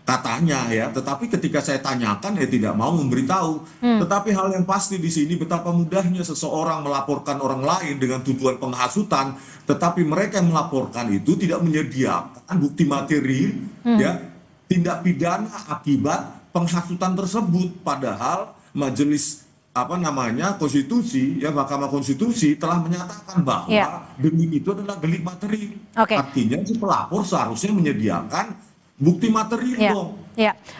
katanya ya, tetapi ketika saya tanyakan ya tidak mau memberitahu. Tetapi hal yang pasti di sini betapa mudahnya seseorang melaporkan orang lain dengan tuduhan penghasutan, tetapi mereka yang melaporkan itu tidak menyediakan bukti materi ya tindak pidana akibat penghasutan tersebut, padahal majelis konstitusi ya Mahkamah Konstitusi telah menyatakan bahwa delik itu adalah delik materi. Artinya si pelapor seharusnya menyediakan bukti materi dong.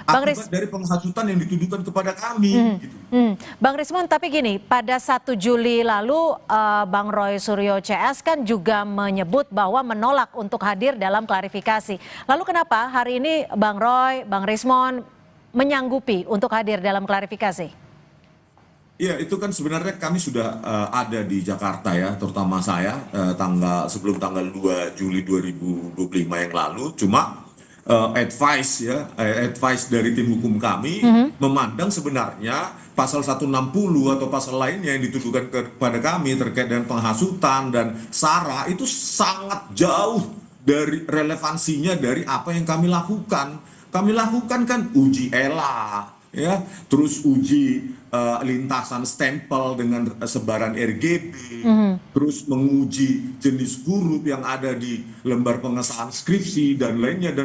Akibat dari penghasutan yang dituduhkan kepada kami. Gitu. Bang Rismon, tapi gini, pada 1 Juli lalu Bang Roy Suryo CS kan juga menyebut bahwa menolak untuk hadir dalam klarifikasi. Lalu kenapa hari ini Bang Roy, Bang Rismon menyanggupi untuk hadir dalam klarifikasi? Ya itu kan sebenarnya kami sudah ada di Jakarta ya, terutama saya sebelum tanggal 2 Juli 2025 yang lalu. Cuma advice dari tim hukum kami memandang sebenarnya pasal 160 atau pasal lainnya yang dituduhkan kepada kami terkait dengan penghasutan dan SARA itu sangat jauh dari relevansinya dari apa yang kami lakukan. Kami lakukan kan uji ELA ya, terus uji lintasan stempel dengan sebaran RGB, terus menguji jenis huruf yang ada di lembar pengesahan skripsi dan lainnya.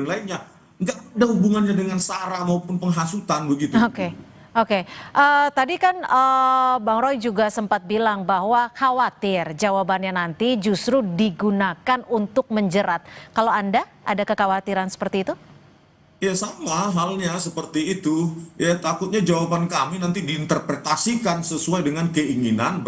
Nggak ada hubungannya dengan SARA maupun penghasutan begitu. Oke. Tadi kan Bang Roy juga sempat bilang bahwa khawatir jawabannya nanti justru digunakan untuk menjerat. Kalau Anda ada kekhawatiran seperti itu? Ya sama halnya seperti itu. Ya takutnya jawaban kami nanti diinterpretasikan sesuai dengan keinginan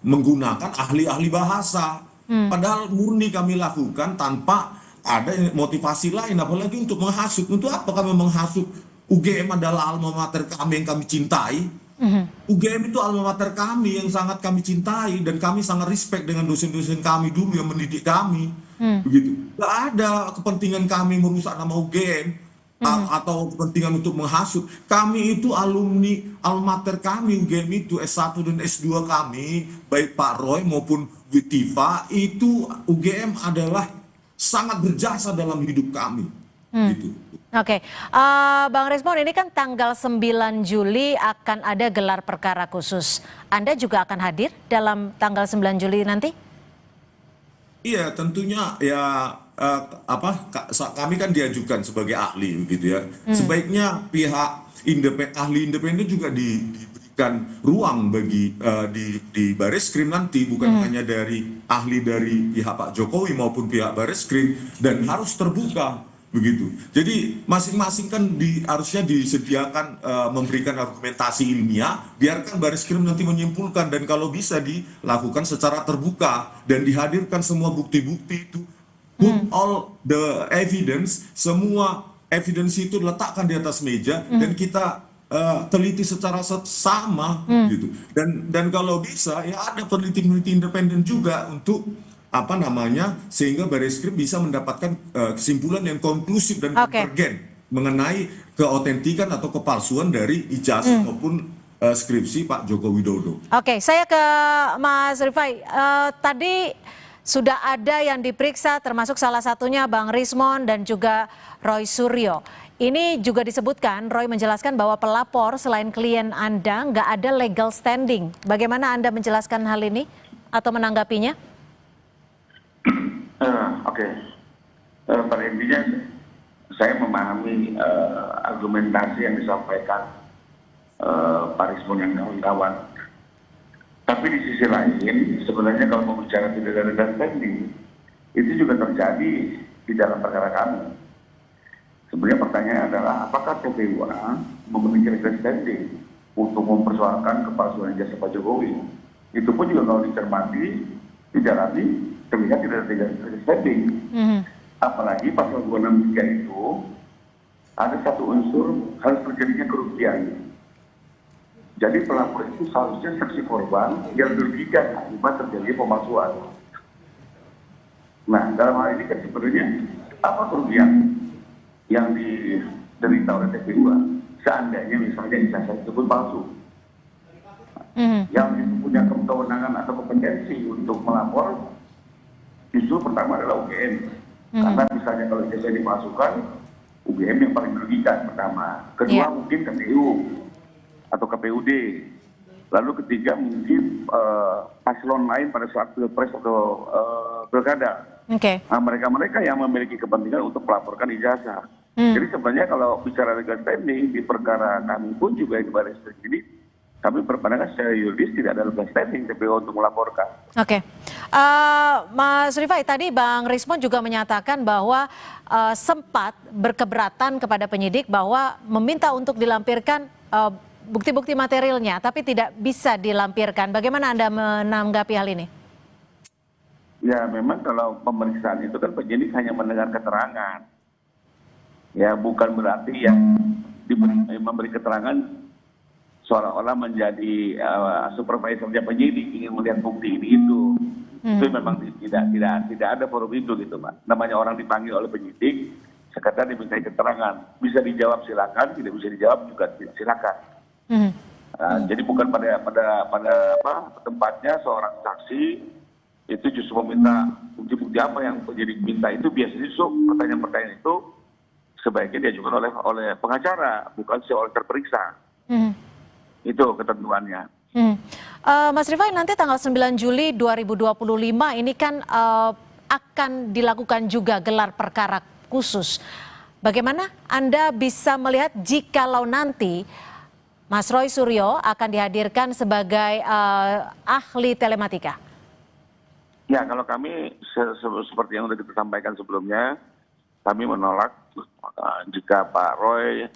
menggunakan ahli-ahli bahasa. Padahal murni kami lakukan tanpa ada motivasi lain, apalagi untuk menghasut. Untuk apa kami menghasut? UGM adalah alma mater kami yang kami cintai. UGM itu alma mater kami yang sangat kami cintai dan kami sangat respect dengan dosen-dosen kami dulu yang mendidik kami. Begitu. Gak ada kepentingan kami merusak nama UGM atau kepentingan untuk menghasut. Kami itu alumni alma mater kami, UGM itu S1 dan S2 kami, baik Pak Roy maupun Bu Tifa, itu UGM adalah sangat berjasa dalam hidup kami. Gitu. Oke, Bang Rismon, ini kan tanggal 9 Juli akan ada gelar perkara khusus. Anda juga akan hadir dalam tanggal 9 Juli nanti? Iya, tentunya ya kami kan diajukan sebagai ahli gitu ya. Sebaiknya pihak ahli independen juga diberikan ruang bagi di Bareskrim nanti, bukan hanya dari ahli dari pihak Pak Jokowi maupun pihak Bareskrim, dan harus terbuka begitu. Jadi masing-masing kan harusnya disediakan memberikan argumentasi ilmiah, biarkan Bareskrim nanti menyimpulkan, dan kalau bisa dilakukan secara terbuka dan dihadirkan semua bukti-bukti itu, put all the evidence, semua evidence itu letakkan di atas meja dan kita teliti secara sama gitu. Dan kalau bisa ya ada peneliti-peneliti independen juga untuk sehingga Bareskrim bisa mendapatkan kesimpulan yang konklusif dan konvergen mengenai keautentikan atau kepalsuan dari ijazah maupun skripsi Pak Joko Widodo. Oke, saya ke Mas Rifai. Tadi sudah ada yang diperiksa termasuk salah satunya Bang Rismon dan juga Roy Suryo. Ini juga disebutkan, Roy menjelaskan bahwa pelapor selain klien Anda nggak ada legal standing. Bagaimana Anda menjelaskan hal ini atau menanggapinya? Oke. Pada intinya saya memahami argumentasi yang disampaikan Pak Rismon dan kawan-kawan. Tapi di sisi lain, sebenarnya kalau mau bicara tidak ada legal standing, itu juga terjadi di dalam perkara kami. Sebenarnya pertanyaan adalah, apakah TPUA memiliki legal standing untuk mempersoalkan kepalsuan ijazah Pak Jokowi? Itu pun juga kalau dicermati, didalami, terlihat tidak ada legal standing. Apalagi pasal 263 itu ada satu unsur harus terjadinya kerugian. Jadi pelapor itu seharusnya saksi korban yang dirugikan akibat terjadi pemalsuan. Nah, dalam hal ini kan sebenarnya apa kerugian yang diderita oleh TPUA? Seandainya misalnya ijazah tersebut palsu. Yang punya kewenangan atau kompetensi untuk melapor justru pertama adalah UGM. Karena misalnya kalau ijazah dipalsukan, UGM yang paling merugikan pertama. Kedua mungkin KPU atau KPUD. Lalu ketiga mungkin paslon lain pada saat pilpres atau pilkada. Nah, mereka-mereka yang memiliki kepentingan untuk melaporkan ijazah. Jadi sebenarnya kalau bicara legal standing di perkara kami pun juga di baris ini, kami berpandangan secara yuridis tidak ada legal standing TPU untuk melaporkan. Mas Rifai, tadi Bang Rismon juga menyatakan bahwa sempat berkeberatan kepada penyidik bahwa meminta untuk dilampirkan bukti-bukti materialnya, tapi tidak bisa dilampirkan. Bagaimana Anda menanggapi hal ini? Ya, memang kalau pemeriksaan itu kan penyidik hanya mendengar keterangan. Ya, bukan berarti yang memberi keterangan seolah-olah menjadi supervisornya penyidik, ingin melihat bukti ini itu. Itu memang tidak ada forum itu gitu, Pak. Namanya orang dipanggil oleh penyidik, sekedar dimintai keterangan. Bisa dijawab silakan, tidak bisa dijawab juga silakan. Jadi bukan pada tempatnya seorang saksi itu justru meminta bukti-bukti apa yang penyidik minta, itu biasanya pertanyaan-pertanyaan itu sebaiknya diajukan oleh pengacara, bukan oleh terperiksa. Itu ketentuannya. Mas Rifai, nanti tanggal 9 Juli 2025 ini kan akan dilakukan juga gelar perkara khusus. Bagaimana Anda bisa melihat jikalau nanti Mas Roy Suryo akan dihadirkan sebagai ahli telematika? Ya, kalau kami seperti yang sudah kita sampaikan sebelumnya, kami menolak jika Pak Roy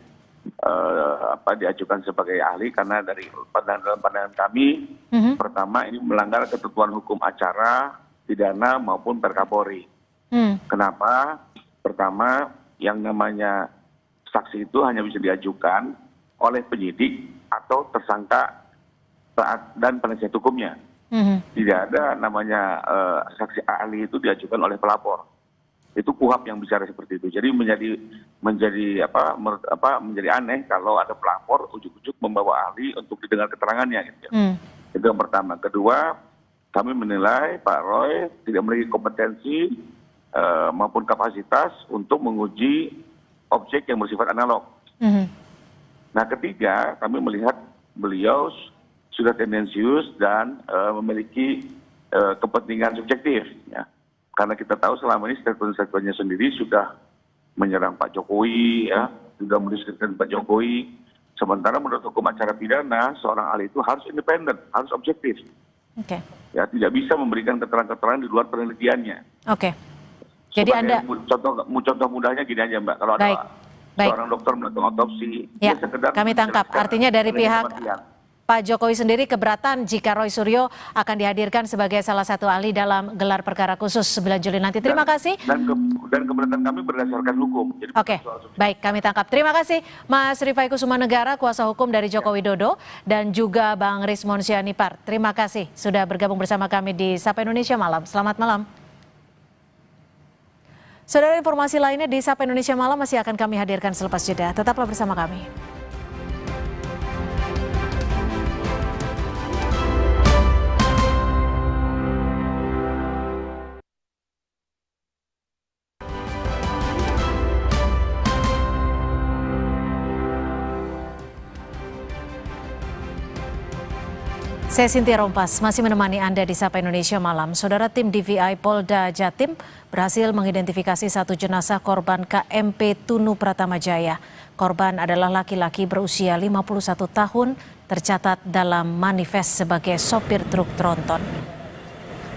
diajukan sebagai ahli, karena dari pandangan kami, pertama ini melanggar ketentuan hukum acara pidana maupun Perkapolri. Kenapa? Pertama, yang namanya saksi itu hanya bisa diajukan oleh penyidik atau tersangka dan penasihat hukumnya. Tidak ada namanya saksi ahli itu diajukan oleh pelapor. Itu KUHAP yang bicara seperti itu. Jadi menjadi aneh kalau ada pelapor ujuk-ujuk membawa ahli untuk didengar keterangannya gitu. Itu yang pertama. Kedua, kami menilai Pak Roy tidak memiliki kompetensi maupun kapasitas untuk menguji objek yang bersifat analog. Nah, ketiga, kami melihat beliau sudah tendensius dan memiliki kepentingan subjektif, ya. Karena kita tahu selama ini statement-statementnya sendiri sudah menyerang Pak Jokowi, ya, sudah mendiskreditkan Pak Jokowi. Sementara menurut hukum acara pidana, seorang ahli itu harus independen, harus objektif. Ya, tidak bisa memberikan keterangan-keterangan di luar penelitiannya. Jadi Anda contoh mudahnya gini aja, Mbak, kalau ada seorang dokter melakukan otopsi, ya, kami tangkap. Artinya dari pihak Pak Jokowi sendiri keberatan jika Roy Suryo akan dihadirkan sebagai salah satu ahli dalam gelar perkara khusus 9 Juli nanti. Terima kasih. Dan keberatan kami berdasarkan hukum. Baik, kami tangkap. Terima kasih Mas Rifai Kusumanegara, kuasa hukum dari Joko Widodo, dan juga Bang Rismon Sianipar. Terima kasih sudah bergabung bersama kami di Sapa Indonesia Malam. Selamat malam. Saudara, informasi lainnya di Sapa Indonesia Malam masih akan kami hadirkan selepas jeda. Tetaplah bersama kami. Saya Cynthia Rompas, masih menemani Anda di Sapa Indonesia Malam. Saudara, tim DVI Polda Jatim berhasil mengidentifikasi satu jenazah korban KMP Tunu Pratama Jaya. Korban adalah laki-laki berusia 51 tahun, tercatat dalam manifest sebagai sopir truk tronton.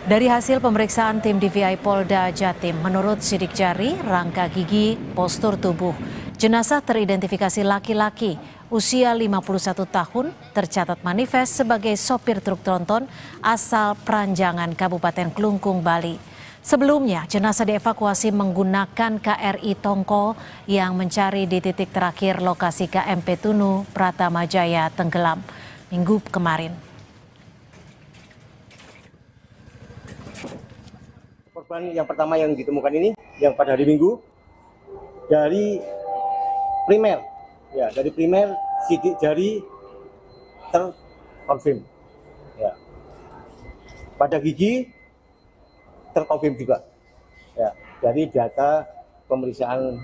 Dari hasil pemeriksaan tim DVI Polda Jatim, menurut sidik jari, rangka gigi, postur tubuh, jenazah teridentifikasi laki-laki usia 51 tahun, tercatat manifest sebagai sopir truk tronton asal Pranjangan, Kabupaten Klungkung, Bali. Sebelumnya, jenazah dievakuasi menggunakan KRI Tongko yang mencari di titik terakhir lokasi KMP Tunu Pratama Jaya tenggelam Minggu kemarin. Korban yang pertama yang ditemukan ini, yang pada hari Minggu, dari primer, ya dari primer sidik jari terkonfirm, ya. Pada gigi terkonfirm juga, ya. Dari data pemeriksaan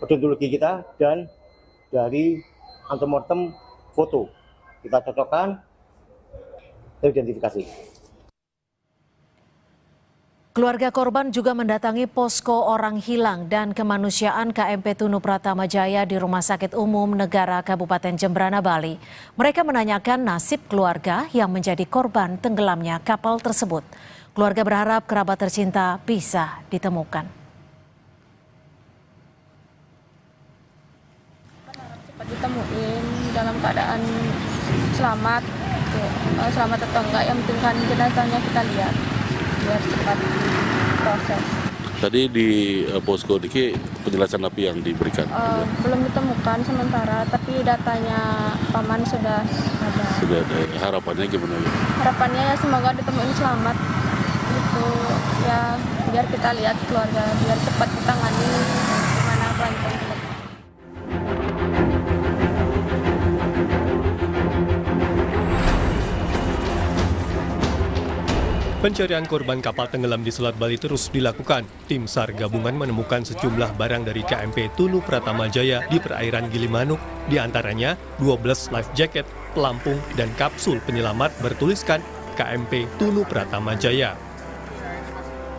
odontologi kita dan dari antemortem foto kita cocokkan teridentifikasi. Keluarga korban juga mendatangi posko orang hilang dan kemanusiaan KMP Tunu Pratama Jaya di Rumah Sakit Umum Negara Kabupaten Jembrana, Bali. Mereka menanyakan nasib keluarga yang menjadi korban tenggelamnya kapal tersebut. Keluarga berharap kerabat tercinta bisa ditemukan. Cepat ditemuin dalam keadaan selamat, selamat atau enggak, yang penting kan jenazahnya kita lihat. Biar cepat proses. Tadi di posko Diki penjelasan apa yang diberikan? Belum ditemukan sementara, tapi datanya paman sudah ada. Sudah ada. Harapannya gimana? Harapannya ya semoga ditemuin selamat. Itu ya biar kita lihat keluarga, biar cepat ditangani gimana kelanjutan. Pencarian korban kapal tenggelam di Selat Bali terus dilakukan. Tim SAR gabungan menemukan sejumlah barang dari KMP Tunu Pratama Jaya di perairan Gilimanuk, di antaranya 12 life jacket, pelampung, dan kapsul penyelamat bertuliskan KMP Tunu Pratama Jaya.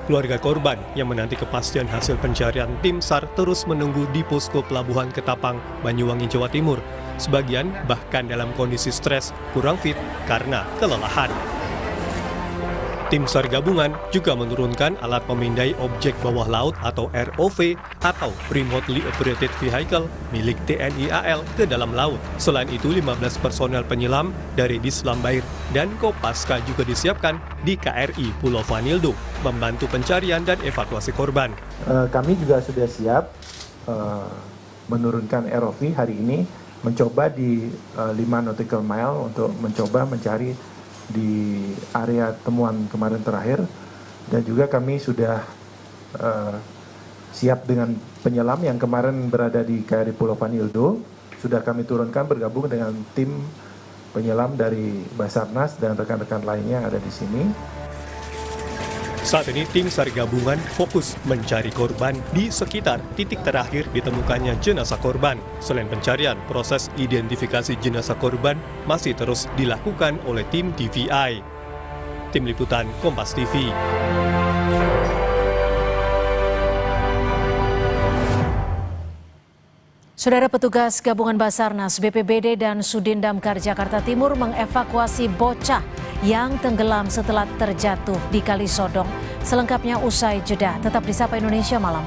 Keluarga korban yang menanti kepastian hasil pencarian tim SAR terus menunggu di posko pelabuhan Ketapang, Banyuwangi, Jawa Timur. Sebagian bahkan dalam kondisi stres, kurang fit karena kelelahan. Tim SAR gabungan juga menurunkan alat pemindai objek bawah laut atau ROV atau Remotely Operated Vehicle milik TNI AL ke dalam laut. Selain itu, 15 personel penyelam dari Dislambair dan Kopaska juga disiapkan di KRI Pulau Vanildo membantu pencarian dan evakuasi korban. Kami juga sudah siap menurunkan ROV hari ini, mencoba di 5 nautical mile untuk mencoba mencari di area temuan kemarin terakhir, dan juga kami sudah siap dengan penyelam yang kemarin berada di KRI Pulau Vanildo. Sudah kami turunkan bergabung dengan tim penyelam dari Basarnas dan rekan-rekan lainnya yang ada di sini. Saat ini tim SAR gabungan fokus mencari korban di sekitar titik terakhir ditemukannya jenazah korban. Selain pencarian, proses identifikasi jenazah korban masih terus dilakukan oleh tim DVI. Tim Liputan Kompas TV. Saudara, petugas gabungan Basarnas, BPBD, dan Sudin Damkar Jakarta Timur mengevakuasi bocah yang tenggelam setelah terjatuh di Kali Sodong. Selengkapnya usai jeda. Tetap di Sapa Indonesia Malam.